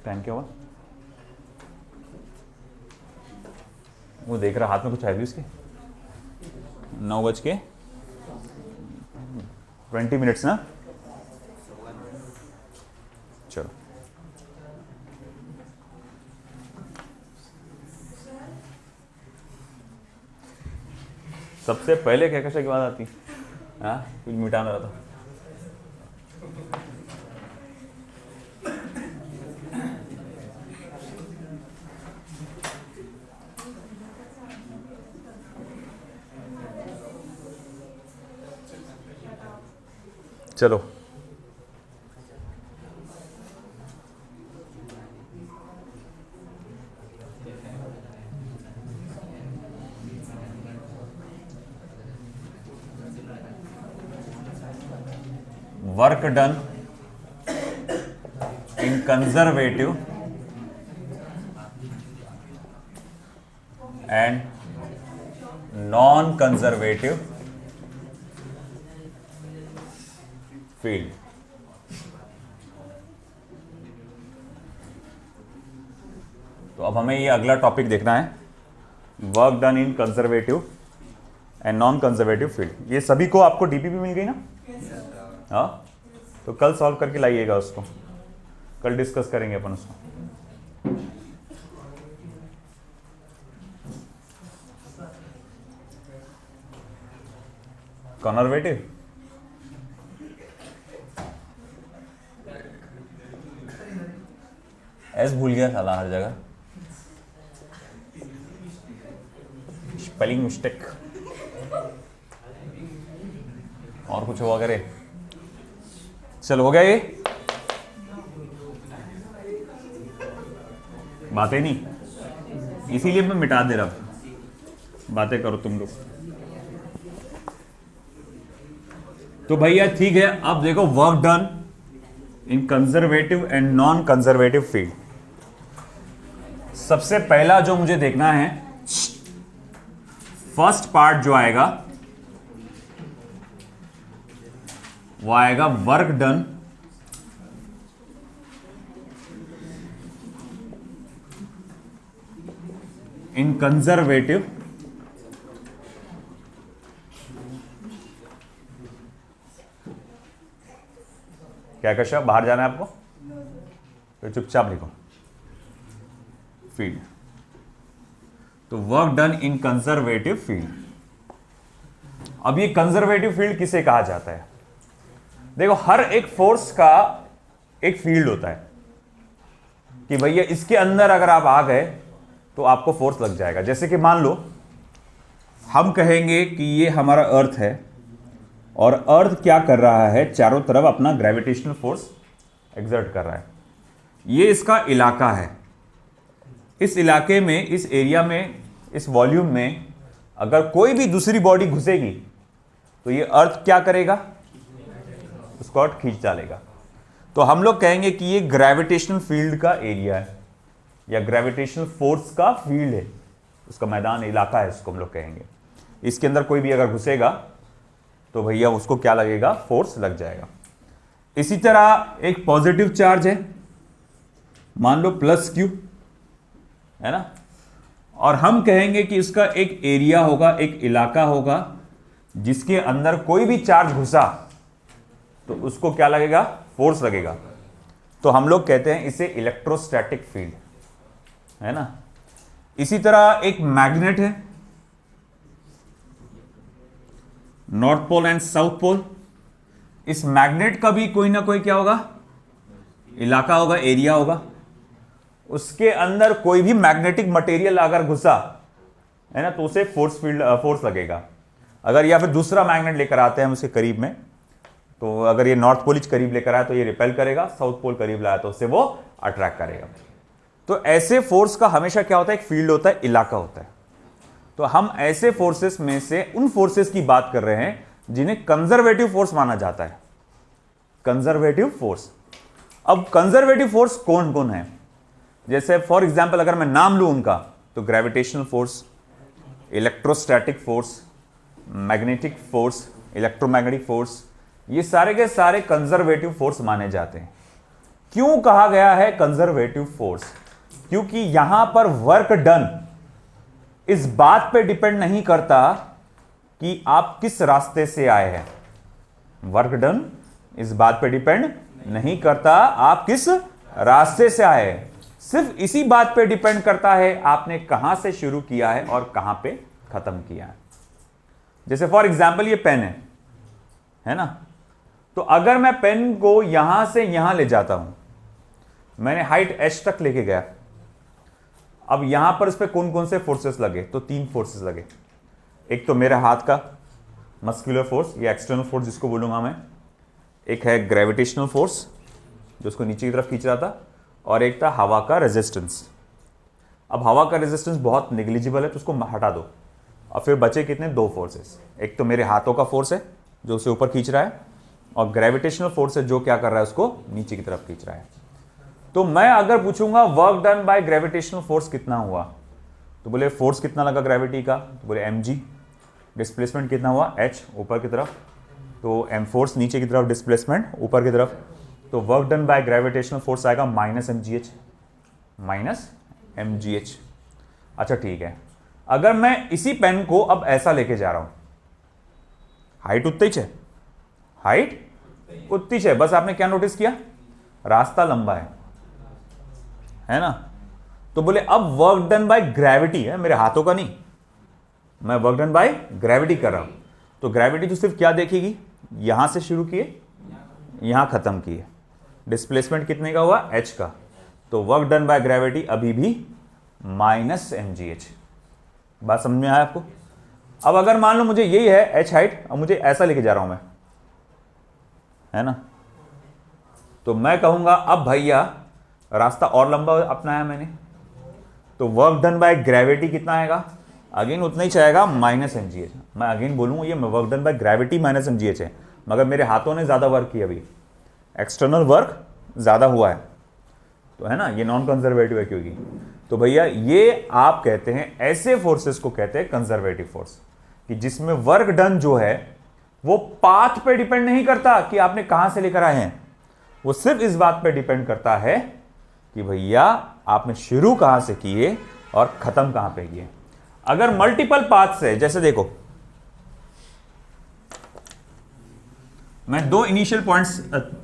टाइम क्या हुआ, वो देख रहा हाथ में कुछ है भी उसके, 9:20 ना। चलो, सबसे पहले क्या कैसे की बात आती, हाँ कुछ मिटाना रहा था। चलो, work done in conservative and non conservative field. तो अब हमें ये अगला टॉपिक देखना है, work done in conservative and non conservative field. ये सभी को आपको डीपीपी मिल गई ना, हाँ। तो कल सॉल्व करके लाइएगा उसको, कल डिस्कस करेंगे अपन उसको। कन्जर्वेटिव, एस भूल गया साला हर जगह, स्पेलिंग मिस्टेक, और कुछ हुआ करे। चलो हो गया ये, बातें नहीं, इसीलिए मैं मिटा दे रहा था, बातें करो तुम लोग। तो भैया ठीक है, अब देखो work done in conservative and non conservative field. सबसे पहला जो मुझे देखना है, फर्स्ट पार्ट जो आएगा वो आएगा वर्क डन इन कंजर्वेटिव क्या कशा, बाहर जाना है आपको तो चुपचाप लिखो फील्ड। तो work done in conservative field. अब ये कंजर्वेटिव फील्ड किसे कहा जाता है, देखो हर एक फोर्स का एक फील्ड होता है कि भैया इसके अंदर अगर आप आ गए तो आपको फोर्स लग जाएगा। जैसे कि मान लो हम कहेंगे कि ये हमारा अर्थ है और अर्थ क्या कर रहा है, चारों तरफ अपना ग्रेविटेशनल फोर्स एक्सर्ट कर रहा है। ये इसका इलाका है। इस इलाके में, इस एरिया में, इस वॉल्यूम में अगर कोई भी दूसरी बॉडी घुसेगी तो ये अर्थ क्या करेगा, उसको अर्थ खींच डालेगा। तो हम लोग कहेंगे कि ये ग्रेविटेशनल फील्ड का एरिया है या ग्रेविटेशनल फोर्स का फील्ड है, उसका मैदान, इलाका है, इसको हम लोग कहेंगे। इसके अंदर कोई भी अगर घुसेगा तो भैया उसको क्या लगेगा, फोर्स लग जाएगा। इसी तरह एक पॉजिटिव चार्ज है, मान लो प्लस क्यू है ना, और हम कहेंगे कि इसका एक एरिया होगा, एक इलाका होगा जिसके अंदर कोई भी चार्ज घुसा तो उसको क्या लगेगा, फोर्स लगेगा। तो हम लोग कहते हैं इसे इलेक्ट्रोस्टैटिक फील्ड, है ना। इसी तरह एक मैग्नेट है, north pole and south pole. इस मैग्नेट का भी कोई ना कोई क्या होगा, इलाका होगा, एरिया होगा। उसके अंदर कोई भी मैग्नेटिक मटेरियल अगर घुसा है ना तो उसे फोर्स लगेगा। अगर या फिर दूसरा मैग्नेट लेकर आते हैं हम उसके करीब में, तो अगर ये नॉर्थ पोल करीब लेकर आया तो ये रिपेल करेगा, साउथ पोल करीब लाया तो उससे वो अट्रैक्ट करेगा। तो ऐसे फोर्स का हमेशा क्या होता है, एक फील्ड होता है, इलाका होता है। तो हम ऐसे फोर्सेस में से उन फोर्सेस की बात कर रहे हैं जिन्हें कंजर्वेटिव फोर्स माना जाता है, कंजर्वेटिव फोर्स। अब कंजर्वेटिव फोर्स कौन कौन है, जैसे फॉर एग्जांपल अगर मैं नाम लूं उनका, तो gravitational force, electrostatic force, magnetic force, electromagnetic force, ये सारे के सारे कंजर्वेटिव फोर्स माने जाते हैं। क्यों कहा गया है कंजर्वेटिव फोर्स, क्योंकि यहां पर वर्क डन इस बात पे डिपेंड नहीं करता कि आप किस रास्ते से आए हैं। वर्क डन इस बात पे डिपेंड नहीं करता आप किस रास्ते से आए हैं, सिर्फ इसी बात पे डिपेंड करता है आपने कहां से शुरू किया है और कहां पे खत्म किया है। जैसे फॉर एग्जाम्पल ये पेन है ना, तो अगर मैं पेन को यहां से यहां ले जाता हूं, मैंने हाइट h तक लेके गया, अब यहां पर इस पे कौन कौन से फोर्सेस लगे, तो 3 फोर्सेस लगे। एक तो मेरे हाथ का मस्कुलर फोर्स या एक्सटर्नल फोर्स जिसको बोलूंगा मैं, एक है ग्रेविटेशनल फोर्स जो उसको नीचे की तरफ खींच रहा था, और एक था हवा का रेजिस्टेंस। अब हवा का रेजिस्टेंस बहुत निग्लिजिबल है तो उसको हटा दो, और फिर बचे कितने, 2 फोर्सेस। एक तो मेरे हाथों का फोर्स है जो उसे ऊपर खींच रहा है, और ग्रेविटेशनल फोर्स है जो क्या कर रहा है, उसको नीचे की तरफ खींच रहा है। तो मैं अगर पूछूंगा work done by gravitational force कितना हुआ, तो बोले फोर्स कितना लगा ग्रेविटी का, तो बोले mg। डिस्प्लेसमेंट कितना हुआ, h ऊपर की तरफ, तो m फोर्स नीचे की तरफ, डिस्प्लेसमेंट ऊपर की तरफ, तो work done by gravitational force आएगा -mgh, -mgh। अच्छा ठीक है, अगर मैं इसी पेन को अब ऐसा लेके जा रहा हूं, हाइट उतनी है, हाइट उतनी है, बस आपने क्या नोटिस किया, रास्ता लंबा है ना। तो बोले अब वर्क डन बाय ग्रेविटी है, मेरे हाथों का नहीं, मैं वर्क डन बाय ग्रेविटी कर रहा हूं। तो ग्रेविटी तो सिर्फ क्या देखेगी, यहां से शुरू किए यहां खत्म किए, डिस्प्लेसमेंट कितने का हुआ, h का, तो वर्क डन बाय ग्रेविटी अभी भी -mgh। बात समझ में आया आपको। अब अगर मान लो मुझे यही है h हाइट और मुझे ऐसा लेके जा रहा हूं मैं, है ना, तो मैं कहूंगा अब भैया रास्ता और लंबा अपनाया मैंने, तो वर्क डन बाय ग्रेविटी कितना आएगा, अगेन उतना ही चाहेगा -mgh। मैं अगेन बोलूंगा ये work done by gravity -mgh है, मगर मेरे हाथों ने ज्यादा वर्क किया, अभी एक्सटर्नल वर्क ज्यादा हुआ है, तो है ना, ये नॉन कंजर्वेटिव है क्योंकि। तो भैया ये आप कहते हैं, ऐसे फोर्सेस को कहते हैं कंजर्वेटिव फोर्स, कि जिसमें वर्क डन जो है वो पाथ पे डिपेंड नहीं करता कि आपने कहां से लेकर आए हैं, वो सिर्फ इस बात पे डिपेंड करता है कि भैया आपने शुरू कहां से किए और खत्म कहां पे किए। अगर मल्टीपल पाथ से, जैसे देखो मैं 2 इनिशियल पॉइंट्स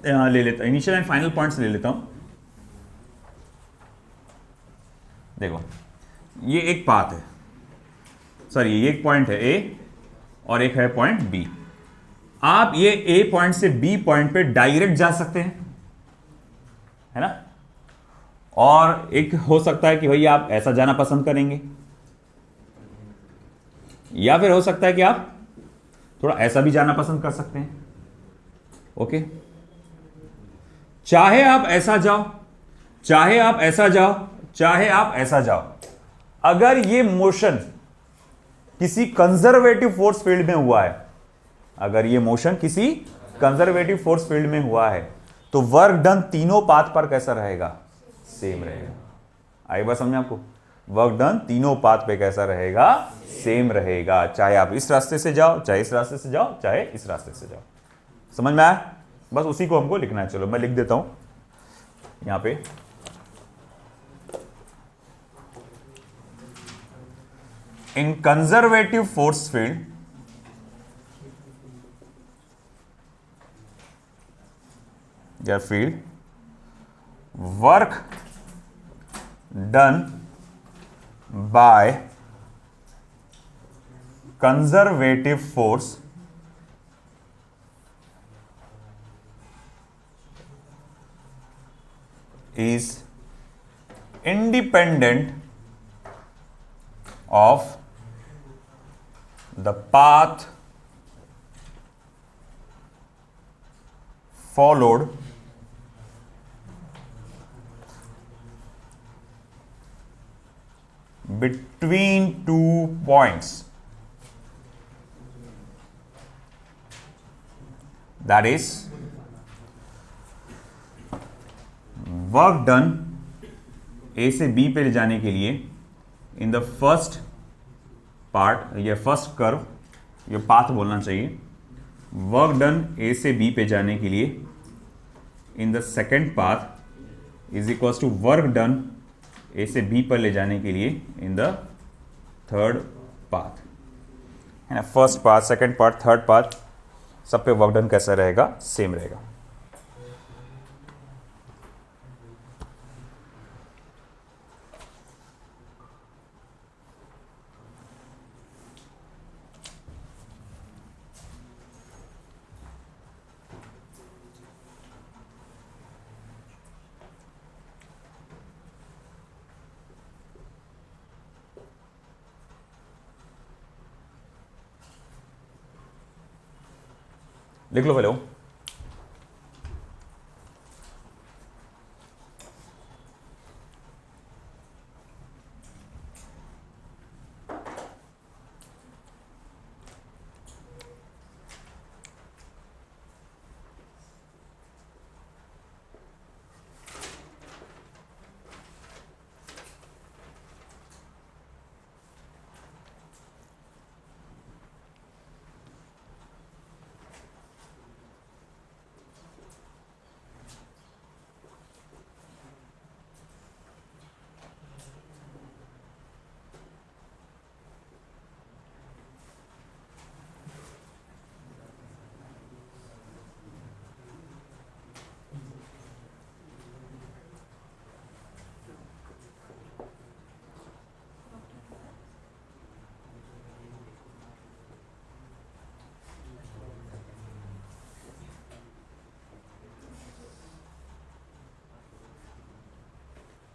ले लेता हूं, इनिशियल एंड फाइनल पॉइंट्स ले लेता हूं। देखो ये एक पाथ है, सॉरी ये एक पॉइंट है ए और एक है पॉइंट बी। आप ये ए पॉइंट से बी पॉइंट पे डायरेक्ट जा सकते हैं, है ना। और एक हो सकता है कि भैया आप ऐसा जाना पसंद करेंगे, या फिर हो सकता है कि आप थोड़ा ऐसा भी जाना पसंद कर सकते हैं। ओके, चाहे आप ऐसा जाओ, चाहे आप ऐसा जाओ, चाहे आप ऐसा जाओ, अगर ये मोशन किसी कंजर्वेटिव फोर्स फील्ड में हुआ है, अगर ये मोशन किसी कंजर्वेटिव फोर्स फील्ड में हुआ है, तो वर्क डन तीनों पाथ पर कैसा रहेगा, सेम रहेगा। आई बात समझ में आपको, वर्क डन तीनों पाथ पे कैसा रहेगा, सेम रहेगा, चाहे आप इस रास्ते से जाओ, चाहे इस रास्ते से जाओ, चाहे इस रास्ते से जाओ। समझ में आया, बस उसी को हमको लिखना है। चलो मैं लिख देता हूं यहां पे, इन कंजर्वेटिव फोर्स फील्ड या field, work done by conservative force is independent of the path followed between 2 points, that is work done A से बी पे ले जाने के लिए इन द फर्स्ट पार्ट या फर्स्ट कर्व, ये पाथ बोलना चाहिए, वर्क डन ए से बी पे जाने के लिए in the second path is equals to work done A से बी पर ले जाने के लिए इन द थर्ड पाथ, है ना। First path, second path, third path, सब पे वर्क डन कैसा रहेगा, सेम रहेगा। लिख लो पहले वो।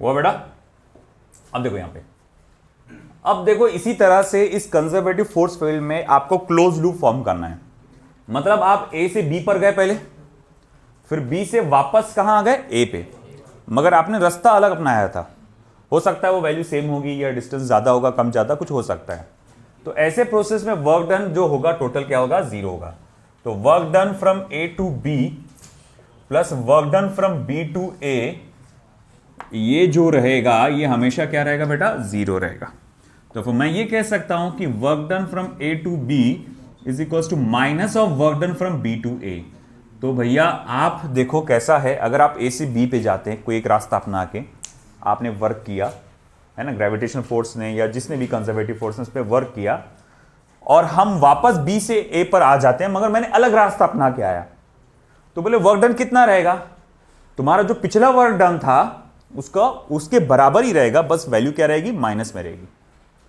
हुआ बेटा, अब देखो यहां पे, अब देखो इसी तरह से इस कंजर्वेटिव फोर्स फील्ड में आपको क्लोज लूप फॉर्म करना है। मतलब आप ए से बी पर गए पहले, फिर बी से वापस कहां आ गए, ए पे, मगर आपने रास्ता अलग अपनाया था। हो सकता है वो वैल्यू सेम होगी या डिस्टेंस ज्यादा होगा, कम ज्यादा कुछ हो सकता है। तो ऐसे प्रोसेस में वर्क डन जो होगा टोटल क्या होगा, 0 होगा। तो work done from A to B plus work done from B to A, ये जो रहेगा ये हमेशा क्या रहेगा बेटा, 0 रहेगा। तो फिर मैं ये कह सकता हूं कि work done from A to B is equal to minus of work done from B to A. तो भैया आप देखो कैसा है, अगर आप ए से बी पे जाते हैं, कोई एक रास्ता अपना के आपने वर्क किया है ना, ग्रेविटेशनल फोर्स ने या जिसने भी कंजर्वेटिव फोर्स ने उस पर वर्क किया, और हम वापस बी से ए पर आ जाते हैं, मगर मैंने अलग रास्ता अपना के आया, तो बोले वर्क डन कितना रहेगा, तुम्हारा जो पिछला वर्क डन था उसका उसके बराबर ही रहेगा, बस वैल्यू क्या रहेगी, माइनस में रहेगी।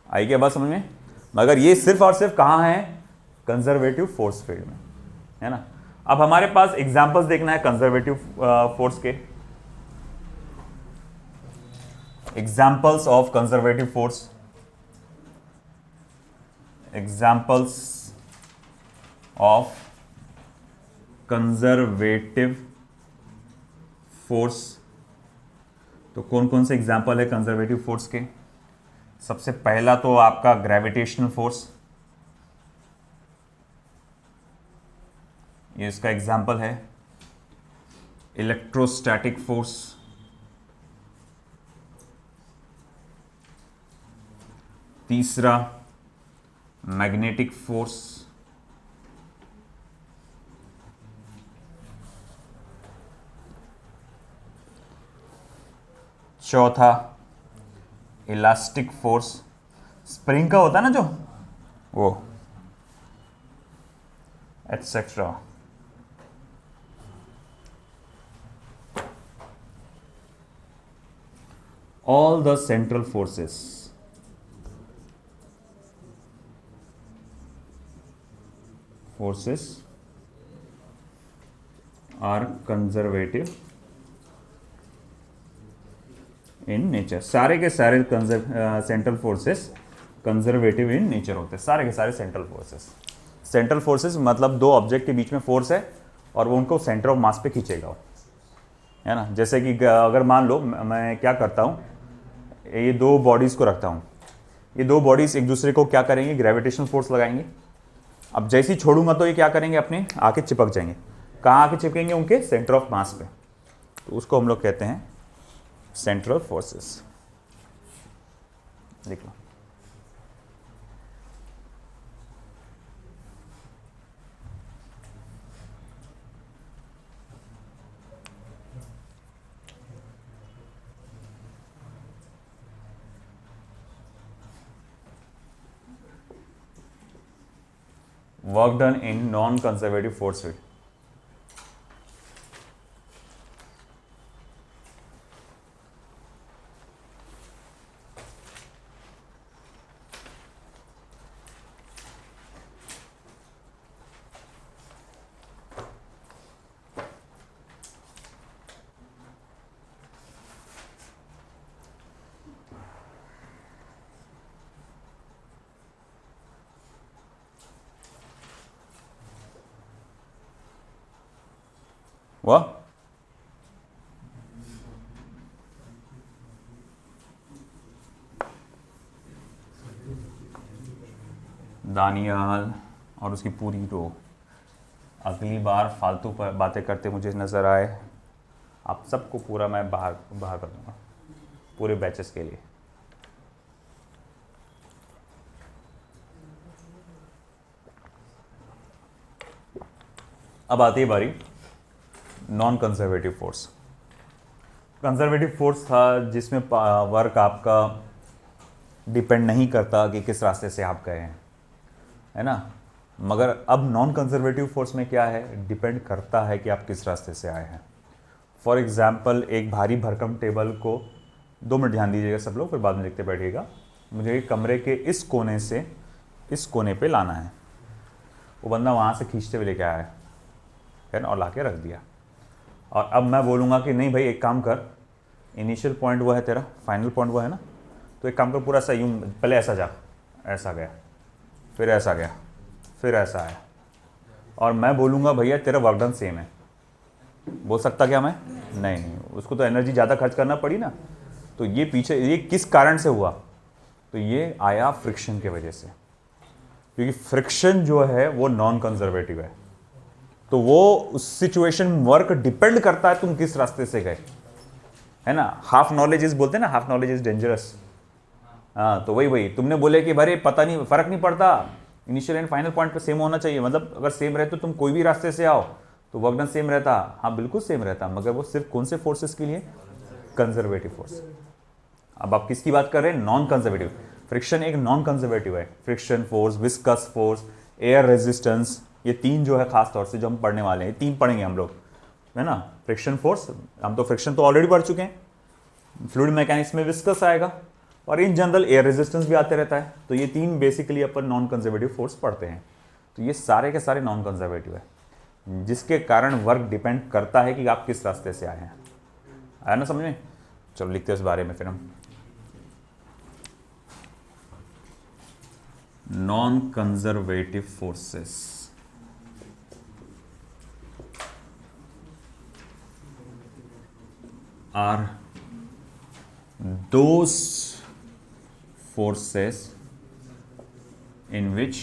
आई क्या बात समझ में। मगर ये सिर्फ और सिर्फ कहां है, कंजर्वेटिव फोर्स फील्ड में। है ना। अब हमारे पास एग्जांपल्स देखना है कंजर्वेटिव फोर्स के, examples of conservative force, examples of conservative force. तो कौन कौन से एग्जांपल है कंजर्वेटिव फोर्स के? सबसे पहला तो आपका ग्रेविटेशनल फोर्स, ये इसका एग्जांपल है। इलेक्ट्रोस्टैटिक फोर्स, तीसरा मैग्नेटिक फोर्स, चौथा इलास्टिक फोर्स, स्प्रिंग का होता है ना जो वो, etcetera. all the central forces are conservative in nature। सारे के सारे central forces conservative in nature होते हैं, सारे के सारे सेंट्रल फोर्सेस। सेंट्रल फोर्सेस मतलब दो ऑब्जेक्ट के बीच में फोर्स है और वो उनको सेंटर ऑफ मास पे खींचेगा, है ना। जैसे कि अगर मान लो मैं क्या करता हूँ, ये दो बॉडीज को रखता हूँ, ये दो बॉडीज एक दूसरे को क्या करेंगे, ग्रेविटेशनल फोर्स लगाएंगे। अब जैसे ही छोड़ूंगा तो ये क्या करेंगे, अपने आके चिपक जाएंगे। कहाँ आके चिपकेंगे, उनके सेंटर ऑफ मास पे। तो उसको हम लोग कहते हैं सेंट्रल फोर्सेस। देख लो, work done in non-conservative force field। वाह, दानियाल और उसकी पूरी रो अगली बार फालतू बातें करते मुझे नज़र आए, आप सबको पूरा मैं बाहर कर दूंगा पूरे बैचेस के लिए। अब आती है बारी non conservative force. Conservative force था जिसमें वर्क आपका डिपेंड नहीं करता कि किस रास्ते से आप गए हैं, है ना। मगर अब नॉन कंजर्वेटिव फोर्स में क्या है, डिपेंड करता है कि आप किस रास्ते से आए हैं। फॉर एग्जाम्पल, एक भारी भरकम टेबल को 2 मिनट ध्यान दीजिएगा सब लोग, फिर बाद में लिखते बैठिएगा। मुझे कमरे के इस कोने से इस कोने पे लाना है, वो बंदा वहाँ से खींचते हुए लेके आया है ना, और ला के रख दिया। और अब मैं बोलूँगा कि नहीं भाई एक काम कर, इनिशियल पॉइंट वो है तेरा, फाइनल पॉइंट वो है ना, तो एक काम कर पूरा सा यूँ, पहले ऐसा जा, ऐसा गया, फिर ऐसा गया, फिर ऐसा आया, और मैं बोलूँगा भैया तेरा वर्क डन सेम है। बोल सकता क्या मैं? नहीं, उसको तो एनर्जी ज़्यादा खर्च करना पड़ी ना। तो ये पीछे ये किस कारण से हुआ, तो ये आया फ्रिक्शन की वजह से, क्योंकि फ्रिक्शन जो है वो नॉन कंजर्वेटिव है। तो वो उस सिचुएशन वर्क डिपेंड करता है तुम किस रास्ते से गए, है ना। हाफ नॉलेज इज बोलते हैं ना, हाफ नॉलेज इज डेंजरस। हाँ, तो वही तुमने बोले कि भाई पता नहीं, फर्क नहीं पड़ता, इनिशियल एंड फाइनल पॉइंट पे सेम होना चाहिए। मतलब अगर सेम रहे तो तुम कोई भी रास्ते से आओ तो वर्क डन सेम रहता। हाँ बिल्कुल सेम रहता, मगर वो सिर्फ कौन से फोर्सेस के लिए, कंजर्वेटिव फोर्स। अब आप किसकी बात कर रहे हैं, नॉन कंजर्वेटिव। फ्रिक्शन एक नॉन कंजर्वेटिव है। Friction force, viscous force, air resistance, ये 3 जो है खास तौर से जो हम पढ़ने वाले हैं, 3 पढ़ेंगे हम लोग, है ना। फ्रिक्शन फोर्स, हम तो फ्रिक्शन तो ऑलरेडी पढ़ चुके हैं। फ्लूइड मैकेनिक्स में विस्कस आएगा, और इन जनरल एयर रेजिस्टेंस भी आते रहता है। तो ये 3 बेसिकली अपन नॉन कंजर्वेटिव फोर्स पढ़ते हैं। तो ये सारे के सारे नॉन कंजर्वेटिव है। जिसके कारण वर्क डिपेंड करता है कि आप किस रास्ते से आए हैं। आया ना समझ में? चलो लिखते हैं इस बारे में फिर हम। Non conservative forces are those forces in which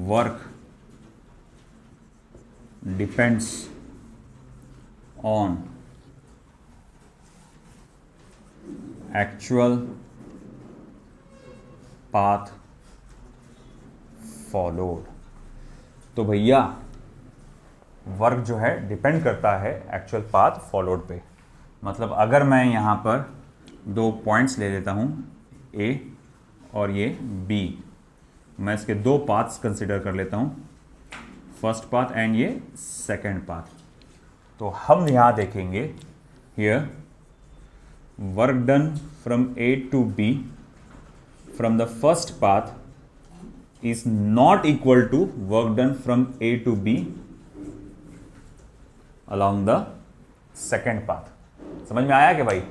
work depends on actual path followed। तो भैया वर्क जो है डिपेंड करता है एक्चुअल पाथ फॉलोड पे। मतलब अगर मैं यहाँ पर दो पॉइंट्स ले लेता हूँ ए और ये बी, मैं इसके दो पाथ्स कंसिडर कर लेता हूँ, फर्स्ट पाथ एंड ये सेकंड पाथ। तो हम यहाँ देखेंगे here work done from A to B from the first path is not equal to work done from A to B along the second path. समझ में आया कि भाई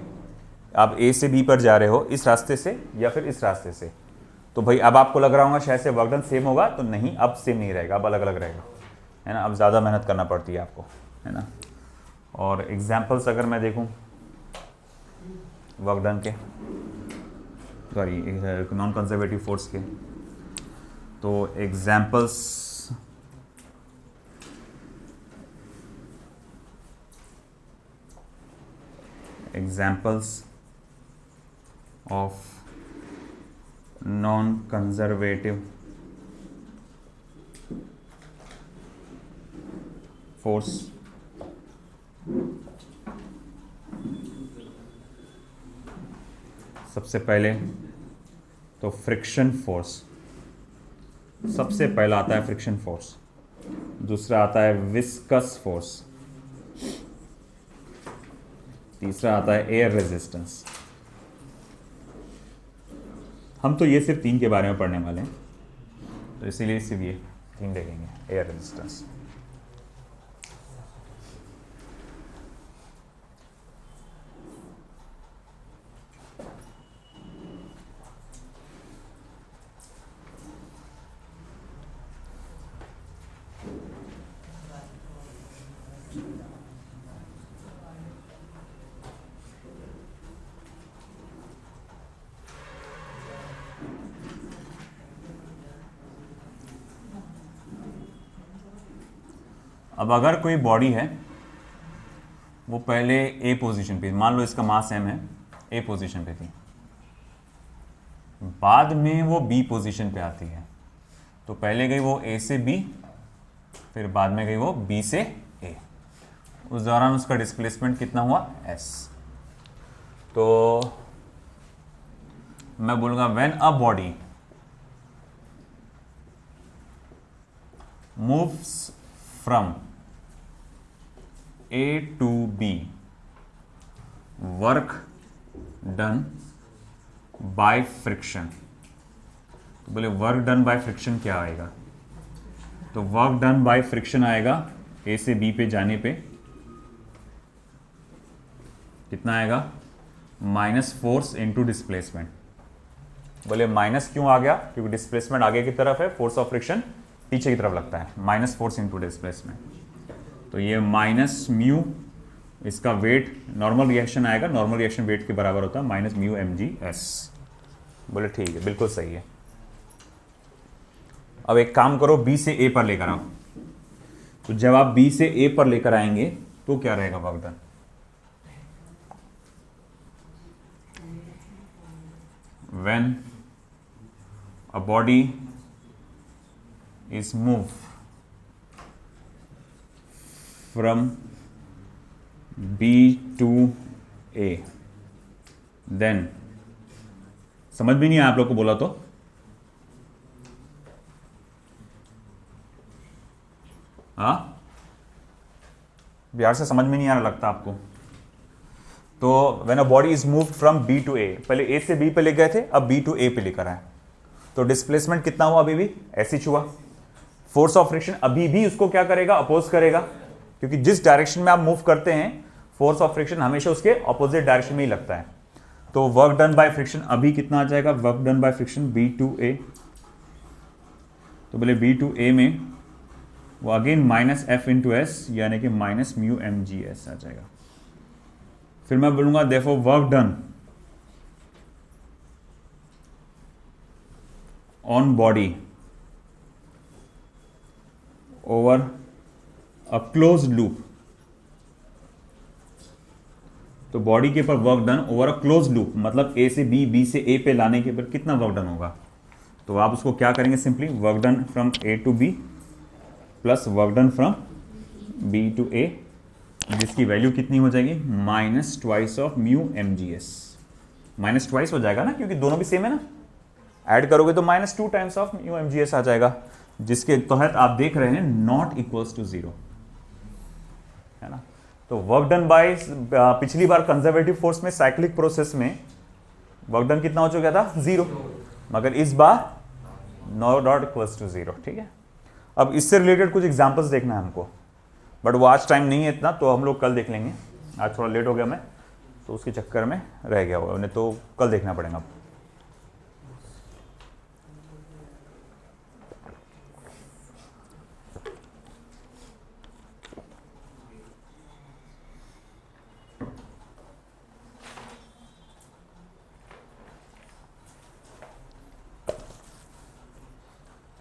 आप ए से बी पर जा रहे हो इस रास्ते से या फिर इस रास्ते से, तो भाई अब आपको लग रहा होगा शायद से वर्क डन सेम होगा, तो नहीं, अब सेम नहीं रहेगा, अब अलग अलग रहेगा, है ना। अब ज़्यादा मेहनत करना पड़ती है आपको, है ना। और एग्जाम्पल्स अगर मैं देखूं वर्क डन के, सॉरी नॉन कंजर्वेटिव फोर्स के, तो examples of non-conservative force सबसे पहले तो फ्रिक्शन फोर्स, सबसे पहला आता है फ्रिक्शन फोर्स, दूसरा आता है विस्कस फोर्स, तीसरा आता है एयर रेजिस्टेंस। हम तो ये सिर्फ तीन के बारे में पढ़ने वाले हैं, तो इसीलिए सिर्फ ये तीन देखेंगे, एयर रेजिस्टेंस। अब अगर कोई बॉडी है वो पहले ए पोजीशन पे, मान लो इसका मास m है, ए पोजीशन पे थी, बाद में वो बी पोजीशन पे आती है, तो पहले गई वो ए से बी, फिर बाद में गई वो बी से ए, उस दौरान उसका डिस्प्लेसमेंट कितना हुआ s। तो मैं बोलूँगा when a body moves from A to B, work done by friction। तो बोले वर्क डन बाय फ्रिक्शन क्या आएगा, तो वर्क डन बाय फ्रिक्शन आएगा A से B पे जाने पे कितना आएगा, माइनस फोर्स इनटू डिस्प्लेसमेंट। बोले माइनस क्यों आ गया, क्योंकि डिस्प्लेसमेंट आगे की तरफ है, फोर्स ऑफ फ्रिक्शन पीछे की तरफ लगता है, माइनस फोर्स इनटू डिस्प्लेसमेंट। तो ये माइनस म्यू, इसका वेट नॉर्मल रिएक्शन आएगा, नॉर्मल रिएक्शन वेट के बराबर होता है माइनस म्यू mg/s। बोले ठीक है, बिल्कुल सही है। अब एक काम करो, बी से ए पर लेकर आओ, तो जब आप बी से ए पर लेकर आएंगे तो क्या रहेगा work done, when a body is move from B to A, then समझ भी नहीं आया आप लोग को बोला तो, हाँ बिहार से समझ में नहीं आ रहा लगता आपको। तो when a body is moved from B to A, पहले A से B पे ले गए थे, अब B to A पे लेकर आए, तो डिस्प्लेसमेंट कितना हुआ, अभी भी ऐसे ही हुआ। फोर्स ऑफ फ्रिक्शन अभी भी उसको क्या करेगा, अपोज करेगा, क्योंकि जिस डायरेक्शन में आप मूव करते हैं फोर्स ऑफ फ्रिक्शन हमेशा उसके ऑपोजिट डायरेक्शन में ही लगता है। तो वर्क डन बाय फ्रिक्शन अभी कितना आ जाएगा, work done by friction B2A, तो बोले B2A में वो again minus F into S यानी कि minus mu M G S आ जाएगा। फिर मैं बोलूंगा therefore work done on body over a closed loop, तो बॉडी के ऊपर work done over a closed loop मतलब ए से बी, बी से ए पे लाने के ऊपर कितना वर्क डन होगा, तो आप उसको क्या करेंगे, simply work done from A to B plus work done from B to A, जिसकी वैल्यू कितनी हो जाएगी, minus twice of mu M G S. Minus twice हो जाएगा ना, क्योंकि दोनों भी सेम है ना, ऐड करोगे तो minus 2 times of mu M G S आ जाएगा, जिसके तहत आप देख रहे हैं नॉट इक्वल्स टू 0, है ना। तो वर्क डन बाय, पिछली बार कंजर्वेटिव फोर्स में साइक्लिक प्रोसेस में वर्क डन कितना हो चुका था, 0, मगर इस बार नॉट इक्वल्स टू 0, ठीक है। अब इससे रिलेटेड कुछ एग्जांपल्स देखना है हमको, बट वो आज टाइम नहीं है इतना, तो हम लोग कल देख लेंगे, आज थोड़ा लेट हो गया मैं, तो उसके चक्कर में रह गया होगा, उन्हें तो कल देखना पड़ेगा।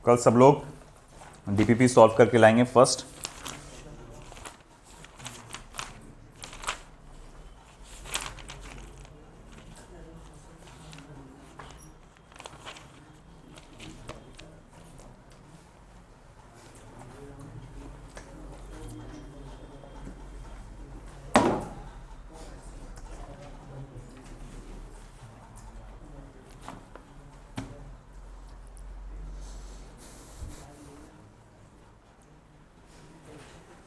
कल सब लोग डीपीपी सॉल्व करके लाएंगे फर्स्ट,